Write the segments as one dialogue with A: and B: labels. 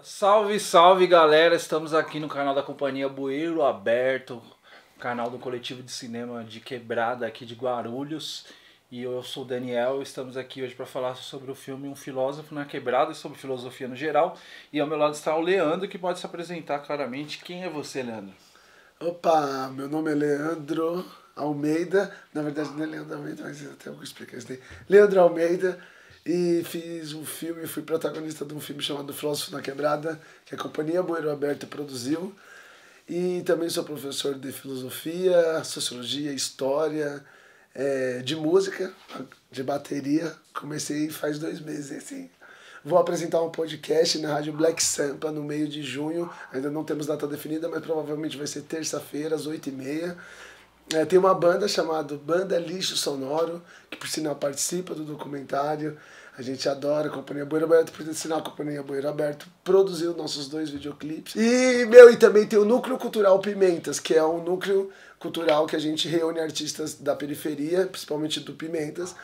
A: Salve, salve galera, estamos aqui no canal da Companhia Bueiro Aberto, canal do coletivo de cinema de Quebrada aqui de Guarulhos. E eu sou o Daniel, estamos aqui hoje para falar sobre o filme Um Filósofo na Quebrada e sobre filosofia no geral. E ao meu lado está o Leandro, que pode se apresentar claramente. Quem é você, Leandro?
B: Opa, meu nome é Leandro Almeida, na verdade não é Leandro Almeida, mas eu tenho que explicar isso daí. Leandro Almeida, e fiz um filme, fui protagonista de um filme chamado Filósofo na Quebrada, que a Companhia Bueiro Aberto produziu. E também sou professor de filosofia, sociologia, história, de música, de bateria. Comecei faz 2 meses, assim. Vou apresentar um podcast na Rádio Black Sampa no meio de junho. Ainda não temos data definida, mas provavelmente vai ser terça-feira, às 8h30. Tem uma banda chamada Banda Lixo Sonoro, que por sinal participa do documentário. A gente adora a Companhia Bueiro Aberto, por sinal a Companhia Bueiro Aberto produziu nossos 2 videoclipes. E também tem o Núcleo Cultural Pimentas, que é um núcleo cultural que a gente reúne artistas da periferia, principalmente do Pimentas,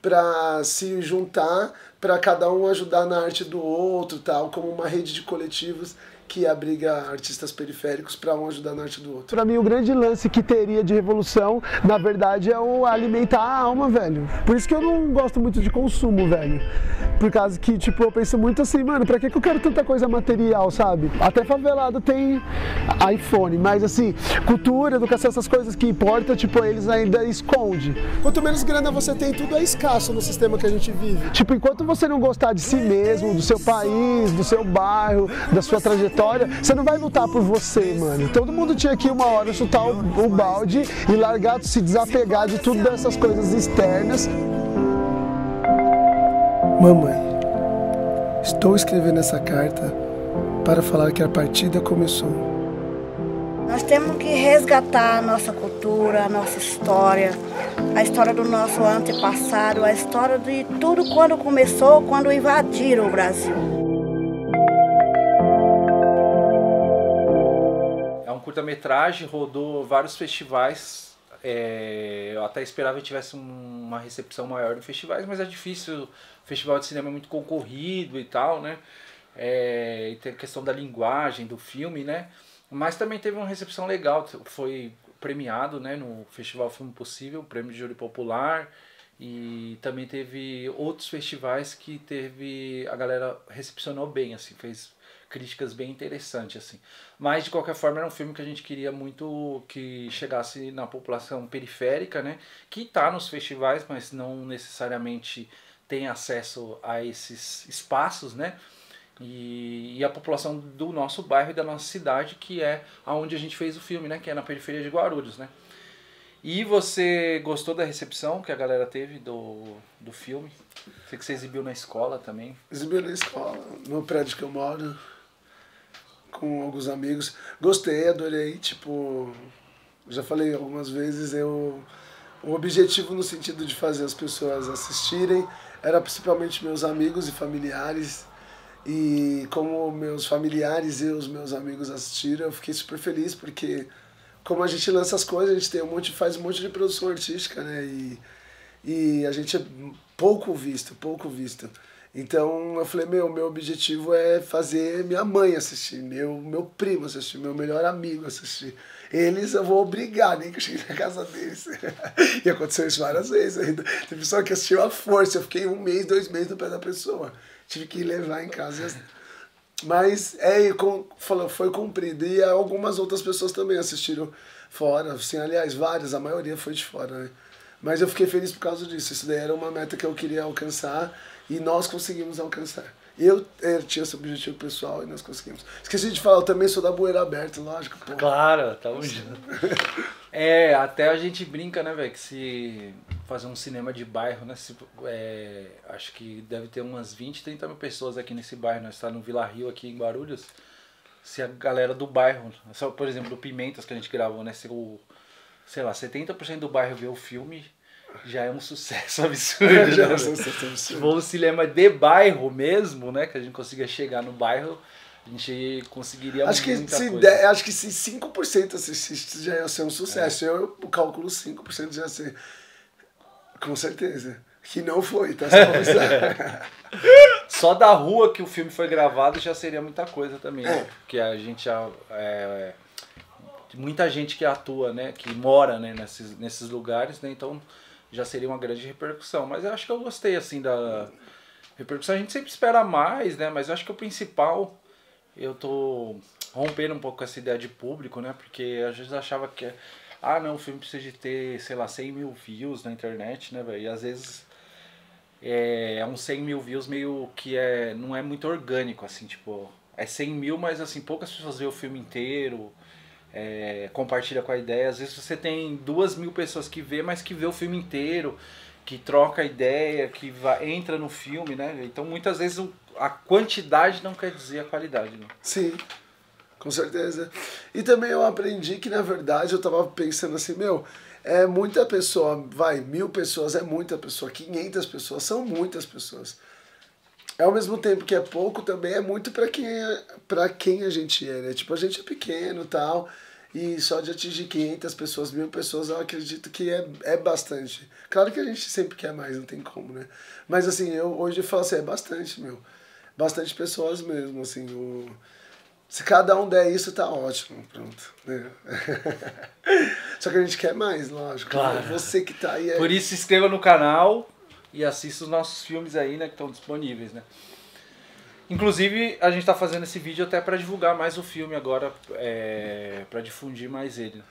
B: para se juntar, para cada um ajudar na arte do outro, tal, como uma rede de coletivos que abriga artistas periféricos para um ajudar na arte do outro.
C: Pra mim, o grande lance que teria de revolução, na verdade, é o alimentar a alma, velho. Por isso que eu não gosto muito de consumo, velho. Por causa que, tipo, eu penso muito assim, mano, pra que eu quero tanta coisa material, sabe? Até favelado tem iPhone, mas assim, cultura, educação, essas coisas que importam, tipo, eles ainda escondem.
B: Quanto menos grana você tem, tudo é escasso no sistema que a gente vive.
C: Tipo, enquanto você não gostar de si mesmo, do seu país, do seu bairro, da sua trajetória, você não vai lutar por você, mano. Todo mundo tinha que uma hora chutar o balde e largar, se desapegar de tudo dessas coisas externas.
B: Mamãe, estou escrevendo essa carta para falar que a partida começou.
D: Nós temos que resgatar a nossa cultura, a nossa história, a história do nosso antepassado, a história de tudo quando começou, quando invadiram o Brasil.
A: Curta-metragem, rodou vários festivais. Eu até esperava que tivesse uma recepção maior em festivais, mas é difícil. O festival de cinema é muito concorrido e tal, né? E tem a questão da linguagem do filme, né? Mas também teve uma recepção legal. Foi premiado, né, no Festival Filme Possível, Prêmio de Júri Popular. E também teve outros festivais que a galera recepcionou bem, assim, fez críticas bem interessantes, assim. Mas de qualquer forma era um filme que a gente queria muito que chegasse na população periférica, né, que está nos festivais, mas não necessariamente tem acesso a esses espaços, né, e a população do nosso bairro e da nossa cidade, que é aonde a gente fez o filme, né, que é na periferia de Guarulhos, né. E você gostou da recepção que a galera teve do filme? Sei que você exibiu na escola também.
B: Exibiu na escola, no prédio que eu moro, com alguns amigos. Gostei, adorei, tipo, já falei algumas vezes, o objetivo no sentido de fazer as pessoas assistirem era principalmente meus amigos e familiares. E como meus familiares e os meus amigos assistiram, eu fiquei super feliz, porque como a gente lança as coisas, a gente tem faz um monte de produção artística, né? E a gente é pouco visto. Então eu falei, meu objetivo é fazer minha mãe assistir, meu primo assistir, meu melhor amigo assistir. Eles eu vou obrigar, nem que eu cheguei na casa deles. E aconteceu isso várias vezes ainda. Tem pessoa que assistiu à força, eu fiquei 1 mês, 2 meses no pé da pessoa. Tive que levar em casa. Mas foi cumprido. E algumas outras pessoas também assistiram fora. Assim, aliás, várias, a maioria foi de fora, né? Mas eu fiquei feliz por causa disso. Isso daí era uma meta que eu queria alcançar e nós conseguimos alcançar. Eu tinha esse objetivo pessoal e nós conseguimos. Esqueci de falar, eu também sou da Bueiro Aberto, lógico. Pô.
A: Claro, tamo junto. Até a gente brinca, né, velho, que se fazer um cinema de bairro, né, acho que deve ter umas 20, 30 mil pessoas aqui nesse bairro. Nós estamos no Vila Rio, aqui em Guarulhos. Se a galera do bairro, por exemplo, do Pimentas que a gente gravou, né, sei lá, 70% do bairro vê o filme, já é um sucesso absurdo. Se for um cinema de bairro mesmo, né, que a gente consiga chegar no bairro, a gente conseguiria muita coisa.
B: Acho que se 5% assistisse já ia ser um sucesso. Eu calculo 5% já ia ser. Com certeza. Que não foi, tá?
A: Só da rua que o filme foi gravado já seria muita coisa também, né? Porque a gente já... muita gente que atua, né? Que mora, né? nesses lugares, né? Então já seria uma grande repercussão. Mas eu acho que eu gostei, assim, da repercussão. A gente sempre espera mais, né? Mas eu acho que o principal... Eu tô rompendo um pouco com essa ideia de público, né? Porque às vezes achava que... não, o filme precisa de ter, sei lá, 100 mil views na internet, né, velho? E às vezes uns 100 mil views meio que não é muito orgânico, assim, tipo... É 100 mil, mas assim, poucas pessoas veem o filme inteiro, compartilha com a ideia. Às vezes você tem 2.000 pessoas que vê, mas que vê o filme inteiro, que troca ideia, que entra no filme, né? Então muitas vezes a quantidade não quer dizer a qualidade, né?
B: Sim, com certeza. E também eu aprendi que, na verdade, eu tava pensando assim, é muita pessoa, 1.000 pessoas é muita pessoa, 500 pessoas são muitas pessoas. Ao mesmo tempo que é pouco, também é muito pra quem a gente é, né? Tipo, a gente é pequeno e tal, e só de atingir 500 pessoas, 1.000 pessoas, eu acredito que é bastante. Claro que a gente sempre quer mais, não tem como, né? Mas assim, eu hoje falo assim, é bastante, bastante pessoas mesmo, assim, se cada um der isso, tá ótimo, pronto, né? Só que a gente quer mais, lógico.
A: Claro.
B: Você que tá aí...
A: Por isso, se inscreva no canal e assista os nossos filmes aí, né, que estão disponíveis, né? Inclusive, a gente tá fazendo esse vídeo até para divulgar mais o filme agora, para difundir mais ele.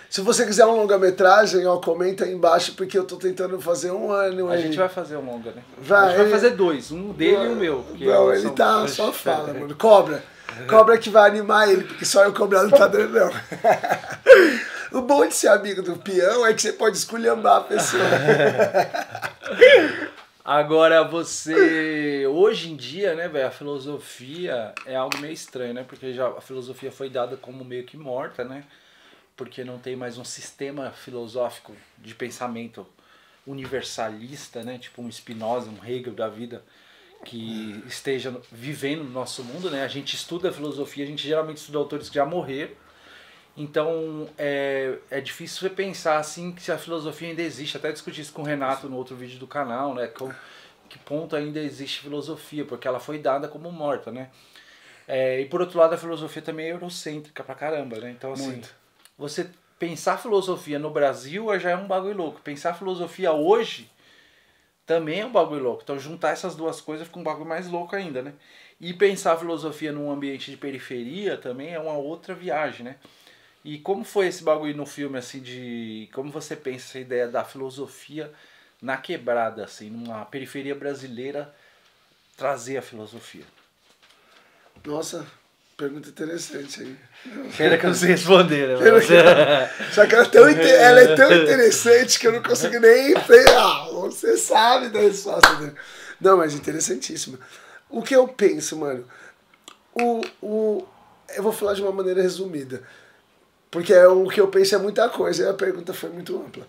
B: Se você quiser um longa-metragem, comenta aí embaixo, porque eu tô tentando fazer 1 ano.
A: A gente vai fazer um longa, né?
B: A
A: gente vai fazer 2, um dele e o meu.
B: Não, ele tá só fala, mano. Cobra que vai animar ele, porque só eu cobrar não tá dando, não. O bom de ser amigo do peão é que você pode esculhambar a pessoa.
A: Agora hoje em dia, né, velho, a filosofia é algo meio estranho, né? Porque a filosofia foi dada como meio que morta, né? Porque não tem mais um sistema filosófico de pensamento universalista, né? Tipo um Spinoza, um Hegel da vida, que esteja vivendo no nosso mundo, né? A gente estuda a filosofia, a gente geralmente estuda autores que já morreram. Então é difícil você pensar assim que se a filosofia ainda existe. Até discuti isso com o Renato no outro vídeo do canal, né? Que ponto ainda existe filosofia, porque ela foi dada como morta, né? E por outro lado, a filosofia também é eurocêntrica pra caramba, né? Então assim, você pensar filosofia no Brasil já é um bagulho louco. Pensar filosofia hoje também é um bagulho louco. Então juntar essas duas coisas fica um bagulho mais louco ainda, né? E pensar filosofia num ambiente de periferia também é uma outra viagem, né? E como foi esse bagulho no filme, assim, de... Como você pensa essa ideia da filosofia na quebrada, assim, numa periferia brasileira, trazer a filosofia?
B: Nossa, pergunta interessante aí.
A: Pena que eu não sei responder, né?
B: Só que ela é tão interessante que eu não consigo nem... você sabe da resposta dele. Não, mas interessantíssima. O que eu penso, mano? Eu vou falar de uma maneira resumida. Porque o que eu penso é muita coisa, e a pergunta foi muito ampla.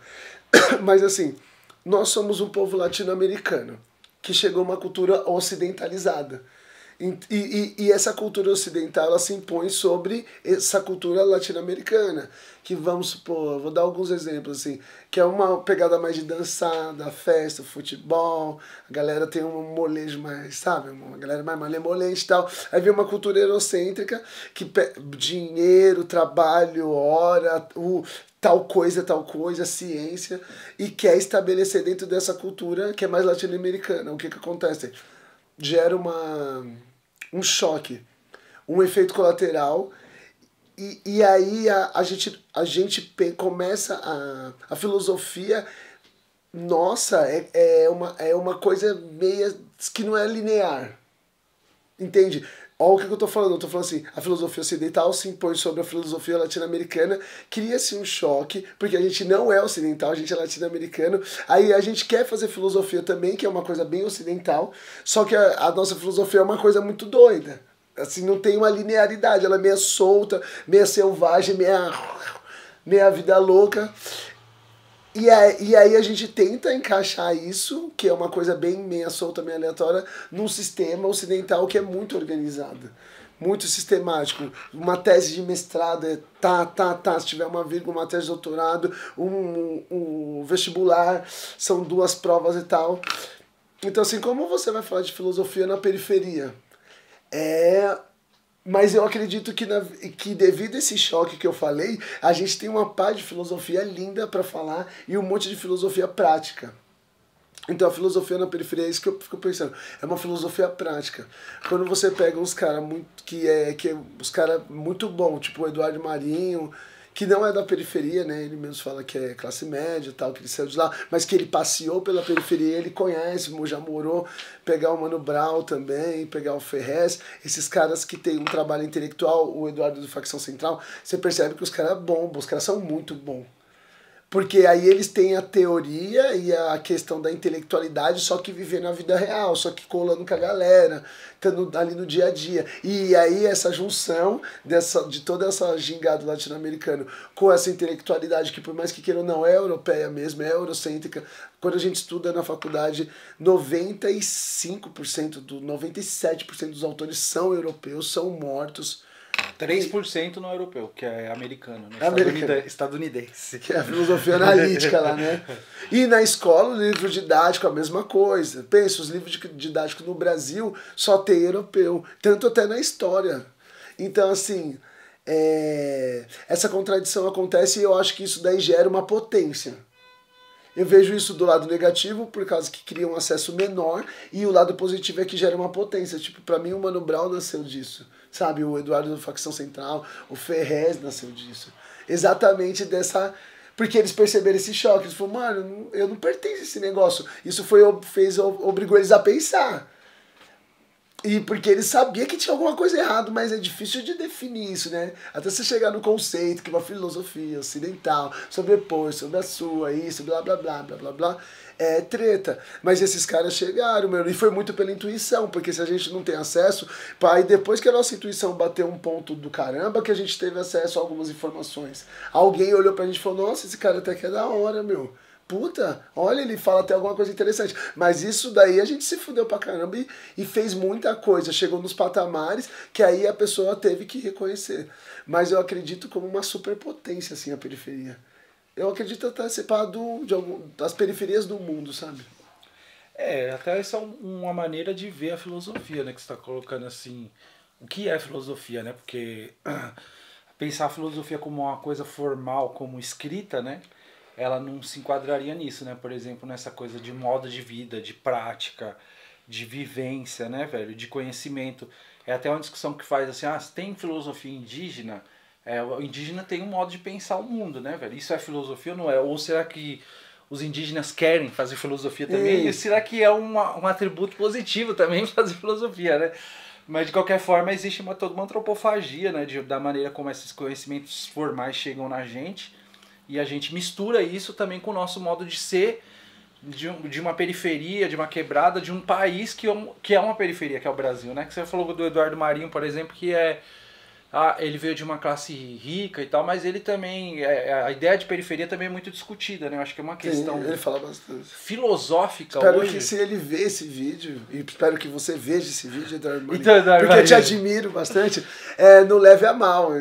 B: Mas assim, nós somos um povo latino-americano, que chegou a uma cultura ocidentalizada. E essa cultura ocidental, ela se impõe sobre essa cultura latino-americana, que vamos supor, vou dar alguns exemplos assim, que é uma pegada mais de dançar, da festa, futebol, a galera tem um molejo mais, sabe, uma galera mais malemolente e tal, aí vem uma cultura eurocêntrica, que dinheiro, trabalho, hora, tal coisa, ciência, e quer estabelecer dentro dessa cultura que é mais latino-americana. O que acontece? Gera um choque, um efeito colateral, e aí a gente começa a filosofia, nossa, é uma coisa meio que não é linear, entende? Olha o que eu tô falando, assim, a filosofia ocidental se impõe sobre a filosofia latino-americana, cria-se um choque, porque a gente não é ocidental, a gente é latino-americano, aí a gente quer fazer filosofia também, que é uma coisa bem ocidental, só que a nossa filosofia é uma coisa muito doida, assim, não tem uma linearidade, ela é meio solta, meio selvagem, meia vida louca. E aí a gente tenta encaixar isso, que é uma coisa bem meia solta, meio aleatória, num sistema ocidental que é muito organizado, muito sistemático. Uma tese de mestrado é se tiver uma vírgula, uma tese de doutorado, um vestibular, são 2 provas e tal. Então, assim, como você vai falar de filosofia na periferia? Mas eu acredito que devido a esse choque que eu falei, a gente tem uma pá de filosofia linda para falar e um monte de filosofia prática. Então a filosofia na periferia é isso que eu fico pensando. É uma filosofia prática. Quando você pega uns caras os cara muito bom, tipo o Eduardo Marinho, que não é da periferia, né? Ele mesmo fala que é classe média e tal, que ele saiu de lá, mas que ele passeou pela periferia, ele conhece, já morou, pegar o Mano Brown também, pegar o Ferrez, esses caras que tem um trabalho intelectual, o Eduardo do Facção Central, você percebe que os caras são bons, os caras são muito bons. Porque aí eles têm a teoria e a questão da intelectualidade, só que viver na vida real, só que colando com a galera, estando ali no dia a dia. E aí essa junção de toda essa gingada latino-americano com essa intelectualidade que, por mais que queira ou não, é europeia mesmo, é eurocêntrica. Quando a gente estuda na faculdade, 95%, 97% dos autores são europeus, são mortos.
A: 3% no europeu, que é americano, né? Estadunidense.
B: Que é a filosofia analítica lá, né? E na escola, o livro didático, a mesma coisa. Pensa, os livros didáticos no Brasil só tem europeu, tanto até na história. Então, assim, essa contradição acontece e eu acho que isso daí gera uma potência. Eu vejo isso do lado negativo, por causa que cria um acesso menor, e o lado positivo é que gera uma potência. Tipo, pra mim o Mano Brown nasceu disso, sabe? O Eduardo do Facção Central, o Ferrez nasceu disso. Exatamente dessa... Porque eles perceberam esse choque, eles falaram, mano, eu não pertenço a esse negócio. Isso obrigou eles a pensar. E porque ele sabia que tinha alguma coisa errada, mas é difícil de definir isso, né? Até você chegar no conceito que uma filosofia ocidental sobrepôs sobre a sua, isso, blá, blá, blá, blá, blá, blá, é treta. Mas esses caras chegaram, meu, e foi muito pela intuição, porque se a gente não tem acesso, pai, depois que a nossa intuição bateu um ponto do caramba, que a gente teve acesso a algumas informações. Alguém olhou pra gente e falou, nossa, esse cara até que é da hora, meu. Puta, olha, ele fala até alguma coisa interessante. Mas isso daí a gente se fudeu pra caramba e fez muita coisa. Chegou nos patamares que aí a pessoa teve que reconhecer. Mas eu acredito como uma superpotência, assim, a periferia. Eu acredito até separado das periferias do mundo, sabe?
A: Até essa é uma maneira de ver a filosofia, né? Que você tá colocando assim, o que é filosofia, né? Porque pensar a filosofia como uma coisa formal, como escrita, né? Ela não se enquadraria nisso, né? Por exemplo, nessa coisa de modo de vida, de prática, de vivência, né, velho? De conhecimento. É até uma discussão que faz assim, tem filosofia indígena? O indígena tem um modo de pensar o mundo, né, velho? Isso é filosofia ou não é? Ou será que os indígenas querem fazer filosofia também? E será que é um atributo positivo também fazer filosofia, né? Mas de qualquer forma existe toda uma antropofagia, né? Da maneira como esses conhecimentos formais chegam na gente. E a gente mistura isso também com o nosso modo de ser de uma periferia, de uma quebrada, de um país que é uma periferia, que é o Brasil, né? Que você falou do Eduardo Marinho, por exemplo, que ele veio de uma classe rica e tal, mas ele também, a ideia de periferia também é muito discutida, né? Eu acho que é uma questão
B: ele fala bastante.
A: Filosófica
B: espero
A: hoje.
B: Que se ele vê esse vídeo, e espero que você veja esse vídeo, Eduardo Marinho,
A: então, Eduardo
B: porque
A: Marinho,
B: eu te admiro bastante, não leve a mal,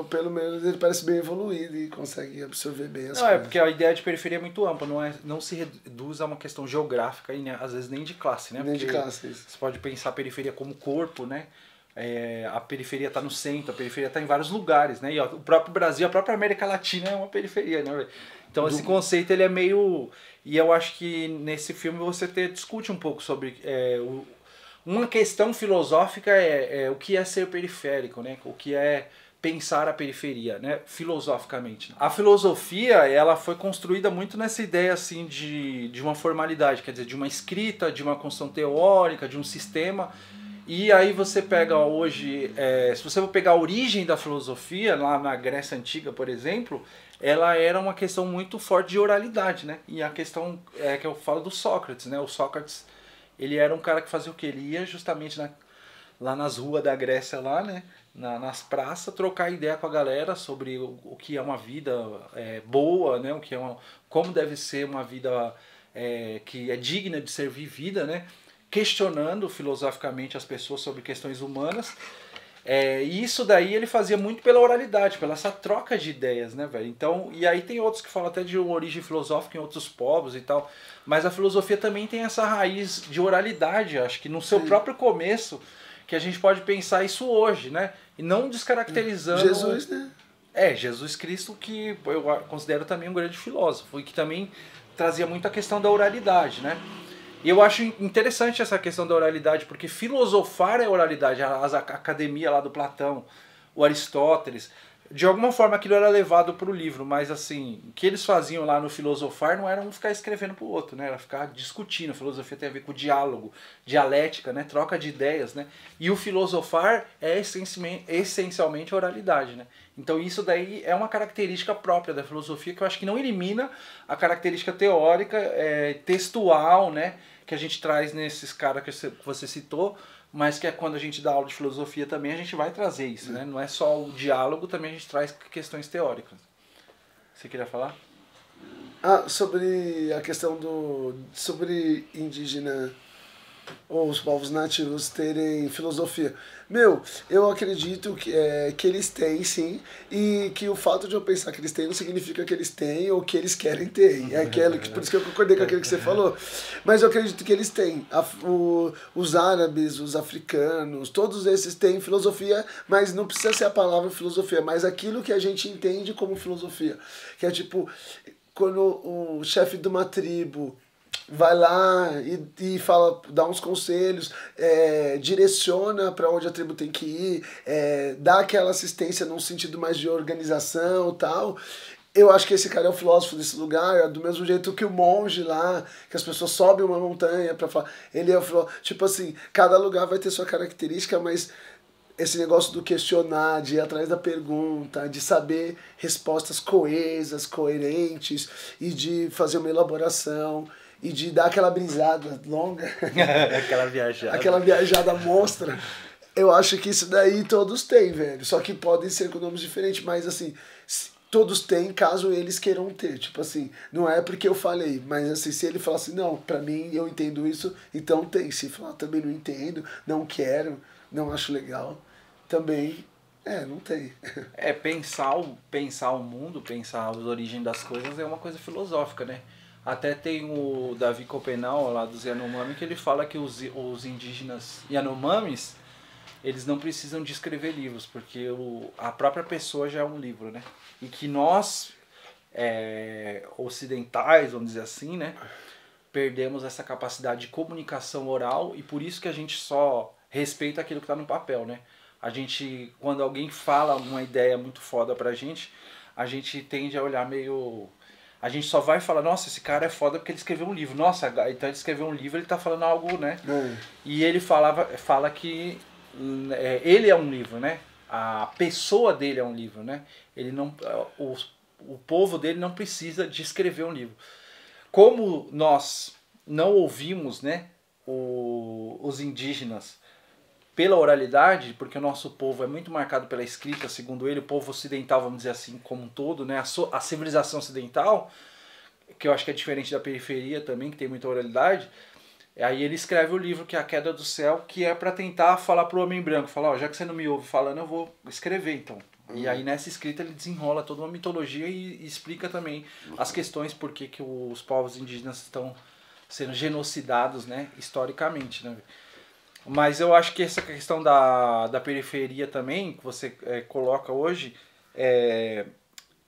B: pelo menos ele parece bem evoluído e consegue absorver bem as coisas.
A: Porque a ideia de periferia é muito ampla, não se reduz a uma questão geográfica e às vezes nem de classe, né?
B: Nem
A: porque
B: de classe, isso.
A: Você pode pensar a periferia como corpo, né? A periferia está no centro, a periferia está em vários lugares, né? E o próprio Brasil, a própria América Latina é uma periferia, né? Então esse conceito ele é meio... E eu acho que nesse filme você discute um pouco sobre... uma questão filosófica o que é ser periférico, né? O que é pensar a periferia, né? Filosoficamente. A filosofia, ela foi construída muito nessa ideia assim de uma formalidade, quer dizer, de uma escrita, de uma construção teórica, de um sistema... E aí você pega hoje, se você for pegar a origem da filosofia, lá na Grécia Antiga, por exemplo, ela era uma questão muito forte de oralidade, né? E a questão que eu falo do Sócrates, né? O Sócrates, ele era um cara que fazia o quê? Ele ia justamente lá nas ruas da Grécia, lá, né? Nas praças, trocar ideia com a galera sobre o que é uma vida boa, né? Como deve ser uma vida que é digna de ser vivida, né? Questionando filosoficamente as pessoas sobre questões humanas. E isso daí ele fazia muito pela oralidade, pela essa troca de ideias, né, velho? Então, e aí tem outros que falam até de uma origem filosófica em outros povos e tal, mas a filosofia também tem essa raiz de oralidade, acho que no seu próprio começo, que a gente pode pensar isso hoje, né? E não descaracterizando...
B: Jesus, né?
A: Jesus Cristo, que eu considero também um grande filósofo, e que também trazia muito a questão da oralidade, né? E eu acho interessante essa questão da oralidade, porque filosofar é oralidade. A academia lá do Platão, o Aristóteles, de alguma forma aquilo era levado para o livro, mas assim, o que eles faziam lá no filosofar não era um ficar escrevendo para o outro, né? Era ficar discutindo. A filosofia tem a ver com diálogo, dialética, né? Troca de ideias, né? E o filosofar é essencialmente oralidade, né? Então isso daí é uma característica própria da filosofia que eu acho que não elimina a característica teórica, textual, né? Que a gente traz nesses caras que você citou, mas que é quando a gente dá aula de filosofia também a gente vai trazer isso, né? Não é só o diálogo, também a gente traz questões teóricas. Você queria falar?
B: Sobre a questão sobre indígena ou os povos nativos terem filosofia. Eu acredito que eles têm, sim, e que o fato de eu pensar que eles têm não significa que eles têm ou que eles querem ter. Por isso que eu concordei com aquilo que você falou. Mas eu acredito que eles têm. Os árabes, os africanos, todos esses têm filosofia, mas não precisa ser a palavra filosofia, mas aquilo que a gente entende como filosofia. Que é tipo, quando o chefe de uma tribo vai lá e fala, dá uns conselhos, direciona para onde a tribo tem que ir, dá aquela assistência num sentido mais de organização e tal. Eu acho que esse cara é o filósofo desse lugar, do mesmo jeito que o monge lá, que as pessoas sobem uma montanha para falar. Ele é o filósofo. Tipo assim, cada lugar vai ter sua característica, mas esse negócio do questionar, de ir atrás da pergunta, de saber respostas coesas, coerentes, e de fazer uma elaboração, e de dar aquela brisada longa. Aquela viajada monstra. Eu acho que isso daí todos têm, velho. Só que podem ser com nomes diferentes, mas assim, todos têm caso eles queiram ter. Tipo assim, não é porque eu falei, mas assim, se ele falar assim, não, pra mim eu entendo isso, então tem. Se falar também não entendo, não quero, não acho legal, também, não tem.
A: Pensar o mundo, pensar a origem das coisas é uma coisa filosófica, né? Até tem o Davi Copenau, lá dos Yanomami, que ele fala que os indígenas Yanomamis, eles não precisam de escrever livros, porque a própria pessoa já é um livro, né? E que nós, ocidentais, vamos dizer assim, né? Perdemos essa capacidade de comunicação oral e por isso que a gente só respeita aquilo que está no papel, né? A gente, quando alguém fala uma ideia muito foda pra gente, a gente tende a olhar meio... A gente só vai falar, nossa, esse cara é foda porque ele escreveu um livro. Nossa, então ele escreveu um livro, ele tá falando algo, né? E ele fala que ele é um livro, né? A pessoa dele é um livro, né? Ele não, o povo dele não precisa de escrever um livro. Como nós não ouvimos, né, os indígenas pela oralidade, porque o nosso povo é muito marcado pela escrita, segundo ele, o povo ocidental, vamos dizer assim, como um todo, né? A civilização ocidental, que eu acho que é diferente da periferia também, que tem muita oralidade, aí ele escreve o livro que é A Queda do Céu, que é para tentar falar pro homem branco, falar, já que você não me ouve falando, eu vou escrever então. E aí nessa escrita ele desenrola toda uma mitologia e explica também as questões por que os povos indígenas estão sendo genocidados, né, historicamente, né? Mas eu acho que essa questão da periferia também, que você coloca hoje,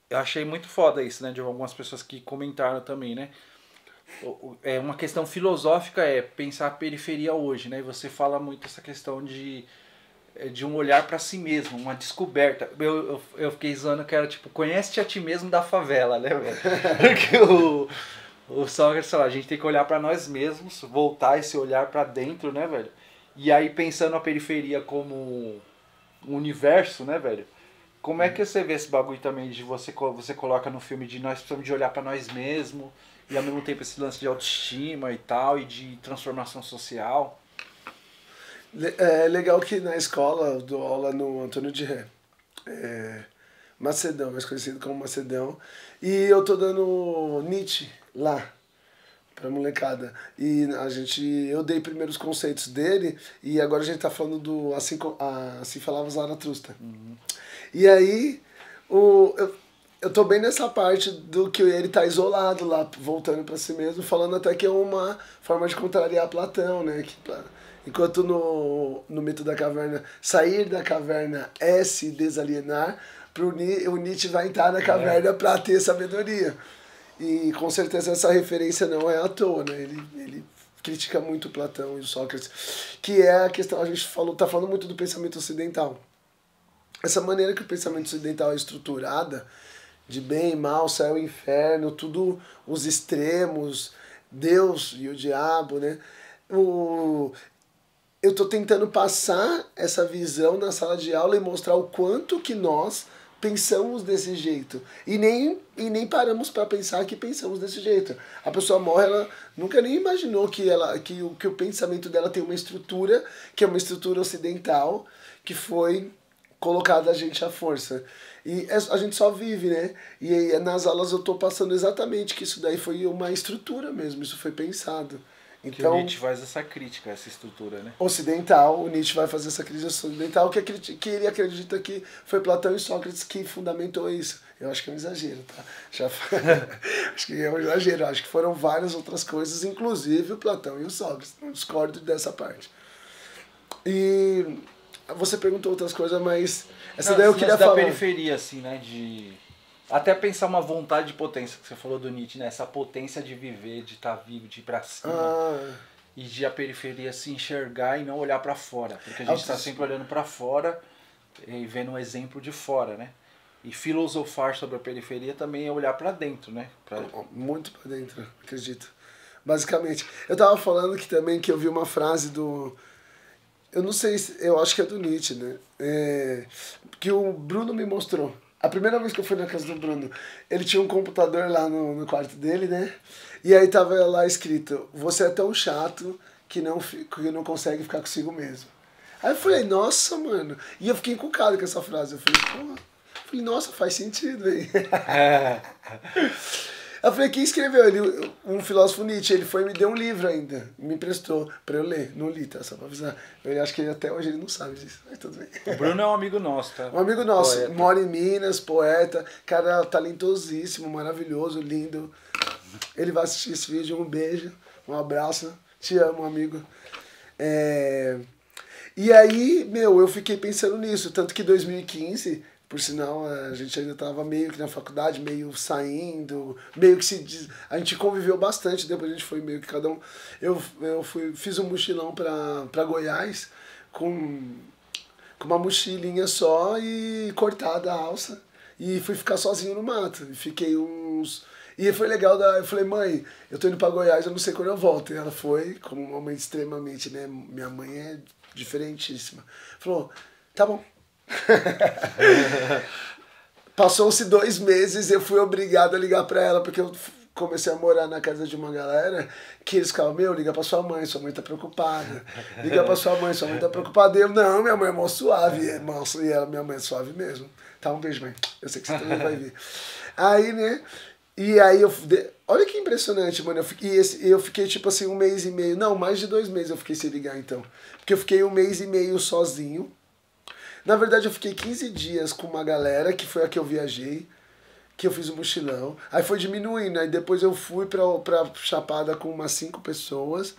A: eu achei muito foda isso, né? De algumas pessoas que comentaram também, né? Uma questão filosófica pensar a periferia hoje, né? E você fala muito essa questão de um olhar para si mesmo, uma descoberta. Eu fiquei zoando que era tipo, conhece-te a ti mesmo da favela, né, velho? Porque o Sócrates falou, a gente tem que olhar para nós mesmos, voltar esse olhar para dentro, né, velho? E aí pensando a periferia como um universo, né, velho? Como é que você vê esse bagulho também de você coloca no filme de nós precisamos de olhar pra nós mesmos e ao mesmo tempo esse lance de autoestima e tal e de transformação social?
B: É legal que na escola eu dou aula no Antônio de Ré, Macedão, mais conhecido como Macedão, e eu tô dando Nietzsche lá. pra molecada. E eu dei primeiro os conceitos dele, e agora a gente tá falando do Assim Falava Zaratustra. E aí, eu tô bem nessa parte do que ele tá isolado lá, voltando pra si mesmo, falando até que é uma forma de contrariar Platão, né? Enquanto no mito da caverna, sair da caverna é se desalienar, o Nietzsche vai entrar na caverna para ter sabedoria. E com certeza essa referência não é à toa, né? Ele critica muito Platão e Sócrates, que é a questão, a gente tá falando muito do pensamento ocidental. Essa maneira que o pensamento ocidental é estruturada, de bem, mal, céu e inferno, tudo os extremos, Deus e o diabo, né? Eu tô tentando passar essa visão na sala de aula e mostrar o quanto que nós pensamos desse jeito. E nem paramos para pensar que pensamos desse jeito. A pessoa morre, ela nunca nem imaginou que o pensamento dela tem uma estrutura, que é uma estrutura ocidental, que foi colocada a gente à força. E a gente só vive, né? E aí, nas aulas eu tô passando exatamente que isso daí foi uma estrutura mesmo, isso foi pensado.
A: Então, o Nietzsche faz essa crítica, essa estrutura, né?
B: Ocidental, o Nietzsche vai fazer essa crítica ocidental, que ele acredita que foi Platão e Sócrates que fundamentou isso. Eu acho que é um exagero, tá? Acho que é um exagero, acho que foram várias outras coisas, inclusive o Platão e o Sócrates. Não discordo dessa parte. E você perguntou outras coisas, mas essa daí eu queria falar.
A: Da periferia, assim, né? Até pensar uma vontade de potência, que você falou do Nietzsche, né? Essa potência de viver, de estar vivo, de ir pra cima. E de a periferia se enxergar e não olhar pra fora. Porque a gente está sempre olhando pra fora e vendo um exemplo de fora, né? E filosofar sobre a periferia também é olhar pra dentro, né?
B: Muito pra dentro, acredito. Basicamente. Eu tava falando que eu vi uma frase do... Eu não sei, eu acho que é do Nietzsche, né? Que o Bruno me mostrou. A primeira vez que eu fui na casa do Bruno, ele tinha um computador lá no quarto dele, né? E aí tava lá escrito: você é tão chato que não consegue ficar consigo mesmo. Aí eu falei, nossa, mano. E eu fiquei encucado com essa frase. Eu falei, nossa, faz sentido aí. Eu falei, quem escreveu? Ele, um filósofo Nietzsche, ele foi e me deu um livro ainda, me emprestou pra eu ler. Não li, tá? Só pra avisar. Eu acho que até hoje ele não sabe disso, mas tudo bem.
A: O Bruno é um amigo nosso, tá?
B: Um amigo nosso,
A: Poeta.
B: Mora em Minas, poeta, cara talentosíssimo, maravilhoso, lindo. Ele vai assistir esse vídeo, um beijo, um abraço, te amo, amigo. E aí, eu fiquei pensando nisso, tanto que 2015... Por sinal, a gente ainda estava meio que na faculdade, meio saindo, meio que a gente conviveu bastante, depois a gente foi meio que cada um... Fiz um mochilão para Goiás com uma mochilinha só e cortada a alça. E fui ficar sozinho no mato. E fiquei uns... E foi legal, eu falei, mãe, eu tô indo para Goiás, eu não sei quando eu volto. E ela foi, como uma mãe extremamente, né? Minha mãe é diferentíssima. Falou, tá bom. Passou-se 2 meses e eu fui obrigado a ligar pra ela, porque eu comecei a morar na casa de uma galera que eles ficavam, liga pra sua mãe tá preocupada. Liga pra sua mãe tá preocupada. E eu, não, minha mãe é mó suave. E minha mãe é suave mesmo. Tá, um beijo, mãe. Eu sei que você também vai vir. Aí, né? E aí olha que impressionante, mano. Eu fiquei tipo assim 1 mês e meio. Não, mais de 2 meses eu fiquei sem ligar então. Porque eu fiquei 1 mês e meio sozinho. Na verdade, eu fiquei 15 dias com uma galera, que foi a que eu viajei, que eu fiz um mochilão. Aí foi diminuindo, aí depois eu fui pra Chapada com umas 5 pessoas.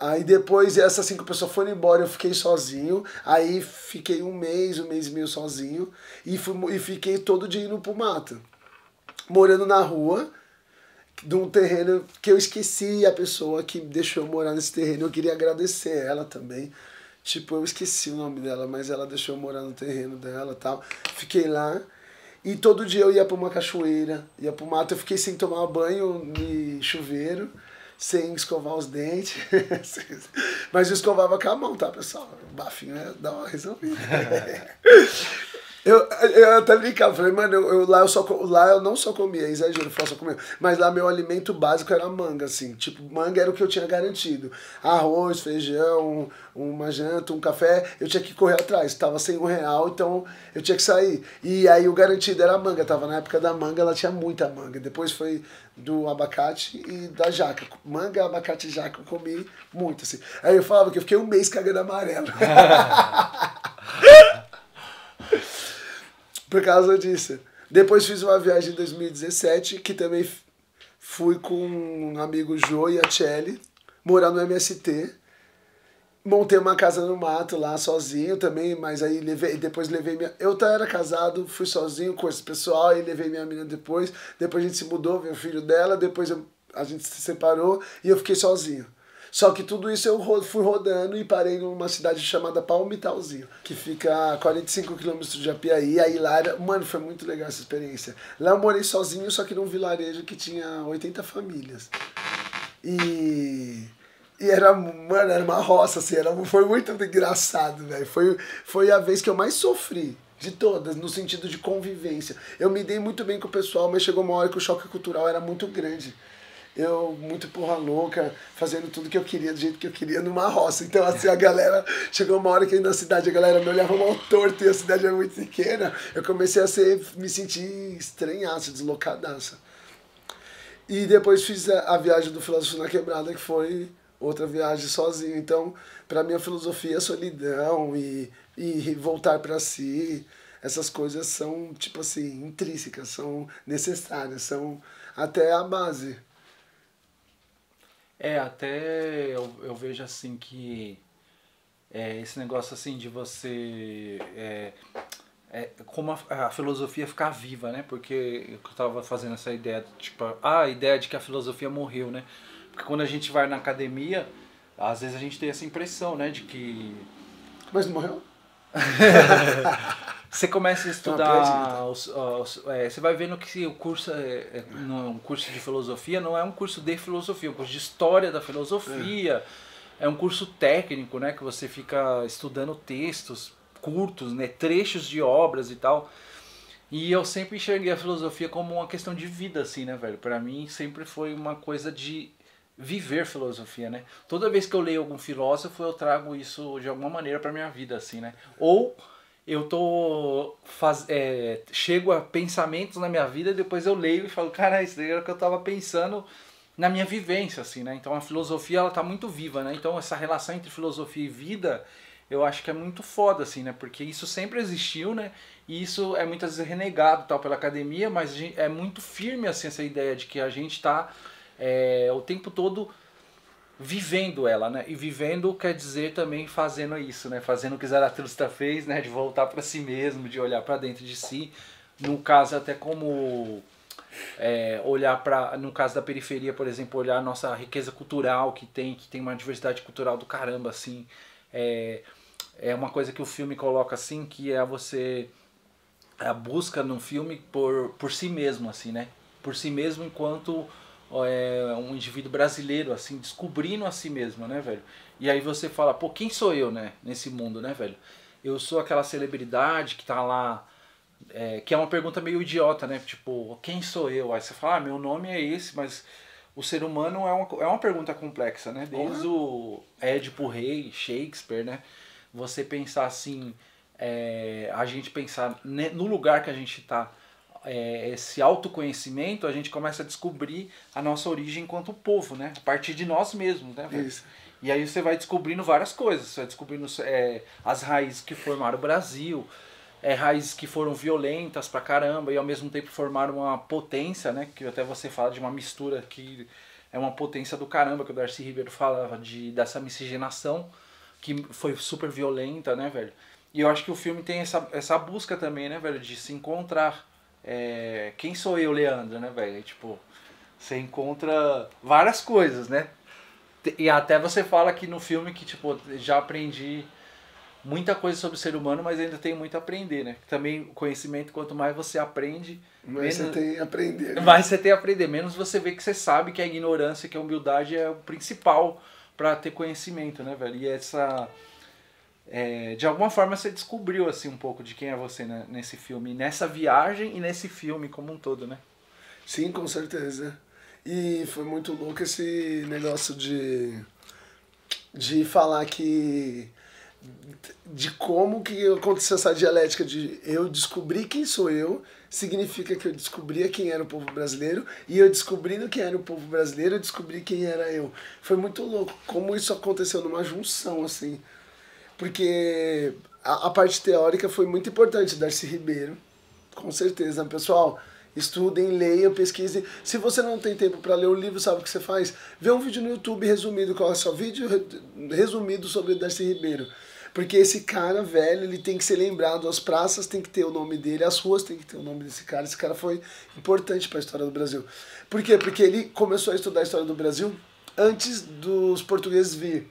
B: Aí depois essas 5 pessoas foram embora, eu fiquei sozinho. Aí fiquei 1 mês e meio sozinho. E fiquei todo dia indo pro mato. Morando na rua, de um terreno que eu esqueci a pessoa que me deixou morar nesse terreno. Eu queria agradecer ela também. Tipo, eu esqueci o nome dela, mas ela deixou eu morar no terreno dela e tal. Fiquei lá. E todo dia eu ia pra uma cachoeira, ia pro mato. Eu fiquei sem tomar banho de chuveiro, sem escovar os dentes. Mas eu escovava com a mão, tá, pessoal? O bafinho dá uma resolvida. Eu até brincava, falei, mano, lá eu não só comia, é exagero, eu só comia, mas lá meu alimento básico era manga, assim, tipo, manga era o que eu tinha garantido, arroz, feijão, uma janta, um café, eu tinha que correr atrás, tava sem R$1, então eu tinha que sair, e aí o garantido era a manga, tava na época da manga, ela tinha muita manga, depois foi do abacate e da jaca, manga, abacate e jaca eu comi muito, assim, aí eu falava que eu fiquei um mês cagando amarelo. Por causa disso. Depois fiz uma viagem em 2017, que também fui com um amigo Jô e a Tchelle, morar no MST. Montei uma casa no mato lá, sozinho também, mas aí depois levei minha... Eu era casado, fui sozinho com esse pessoal, e levei minha menina depois. Depois a gente se mudou, veio o filho dela, depois a gente se separou e eu fiquei sozinho. Só que tudo isso eu fui rodando e parei numa cidade chamada Palmitalzinho, que fica a 45 km de Apiaí. Aí lá mano, foi muito legal essa experiência. Lá eu morei sozinho, só que num vilarejo que tinha 80 famílias. E era, mano, era uma roça, assim, foi muito engraçado, velho. Foi a vez que eu mais sofri. De todas, no sentido de convivência. Eu me dei muito bem com o pessoal, mas chegou uma hora que o choque cultural era muito grande. Eu, muito porra louca, fazendo tudo que eu queria, do jeito que eu queria, numa roça. Então, assim, a galera... Chegou uma hora que na cidade a galera me olhava mal torto e a cidade era muito pequena. Eu comecei a me sentir estranhaço, deslocadaço. E depois fiz a viagem do Filósofo na Quebrada, que foi outra viagem sozinho. Então, pra mim, a filosofia é solidão e voltar pra si. Essas coisas são, tipo assim, intrínsecas, são necessárias, são até a base.
A: Até eu vejo assim que esse negócio assim de você... como a filosofia ficar viva, né? Porque eu tava fazendo essa ideia, tipo, a ideia de que a filosofia morreu, né? Porque quando a gente vai na academia, às vezes a gente tem essa impressão, né? De que...
B: Mas não morreu?
A: Você começa a estudar, você vai vendo que o curso um curso de filosofia não é um curso de filosofia, é um curso de história da filosofia, é um curso técnico, né, que você fica estudando textos curtos, né, trechos de obras e tal. E eu sempre enxerguei a filosofia como uma questão de vida, assim, né, velho? Pra mim sempre foi uma coisa de viver filosofia, né? Toda vez que eu leio algum filósofo, eu trago isso de alguma maneira pra minha vida, assim, né? Ou eu chego a pensamentos na minha vida e depois eu leio e falo, cara, isso daí era o que eu tava pensando na minha vivência, assim, né? Então a filosofia, ela tá muito viva, né? Então essa relação entre filosofia e vida, eu acho que é muito foda, assim, né? Porque isso sempre existiu, né? E isso é muitas vezes renegado, tal, pela academia, mas é muito firme, assim, essa ideia de que a gente tá o tempo todo vivendo ela, né? E vivendo quer dizer também fazendo isso, né? Fazendo o que Zaratustra fez, né? De voltar para si mesmo, de olhar para dentro de si. No caso, até como olhar para, no caso da periferia, por exemplo, olhar a nossa riqueza cultural que tem uma diversidade cultural do caramba, assim. É uma coisa que o filme coloca assim, que é a busca no filme por si mesmo, assim, né? Por si mesmo enquanto um indivíduo brasileiro, assim, descobrindo a si mesmo, né, velho? E aí você fala, pô, quem sou eu, né, nesse mundo, né, velho? Eu sou aquela celebridade que tá lá, que é uma pergunta meio idiota, né? Tipo, quem sou eu? Aí você fala, meu nome é esse, mas o ser humano é uma pergunta complexa, né? Desde o Édipo Rei, Shakespeare, né? Você pensar assim, a gente pensar no lugar que a gente tá, esse autoconhecimento, a gente começa a descobrir a nossa origem enquanto povo, né? A partir de nós mesmos, né, velho?
B: Isso.
A: E aí você vai descobrindo várias coisas, você vai descobrindo as raízes que formaram o Brasil, raízes que foram violentas pra caramba e ao mesmo tempo formaram uma potência, né? Que até você fala de uma mistura que é uma potência do caramba, que o Darcy Ribeiro falava dessa miscigenação que foi super violenta, né, velho? E eu acho que o filme tem essa busca também, né, velho, de se encontrar. Quem sou eu, Leandro, né, velho? Tipo, você encontra várias coisas, né? E até você fala aqui no filme que, tipo, já aprendi muita coisa sobre o ser humano, mas ainda tem muito a aprender, né? Também o conhecimento, quanto mais você aprende...
B: Mais você tem a aprender. Né?
A: Mais você tem a aprender. Menos você vê que você sabe que a ignorância, que a humildade é o principal para ter conhecimento, né, velho? E de alguma forma você descobriu assim um pouco de quem é você, né, nesse filme, nessa viagem e nesse filme como um todo, né?
B: Sim, com certeza. E foi muito louco esse negócio de falar que de como que aconteceu essa dialética de eu descobrir quem sou eu, significa que eu descobria quem era o povo brasileiro, e eu descobrindo quem era o povo brasileiro, eu descobri quem era eu. Foi muito louco como isso aconteceu numa junção, assim. Porque a parte teórica foi muito importante, Darcy Ribeiro, com certeza. Pessoal, estudem, leiam, pesquisem. Se você não tem tempo para ler o livro, sabe o que você faz? Vê um vídeo no YouTube resumido, qual é o seu vídeo resumido sobre Darcy Ribeiro. Porque esse cara, velho, ele tem que ser lembrado, as praças tem que ter o nome dele, as ruas tem que ter o nome desse cara. Esse cara foi importante para a história do Brasil. Por quê? Porque ele começou a estudar a história do Brasil antes dos portugueses vir.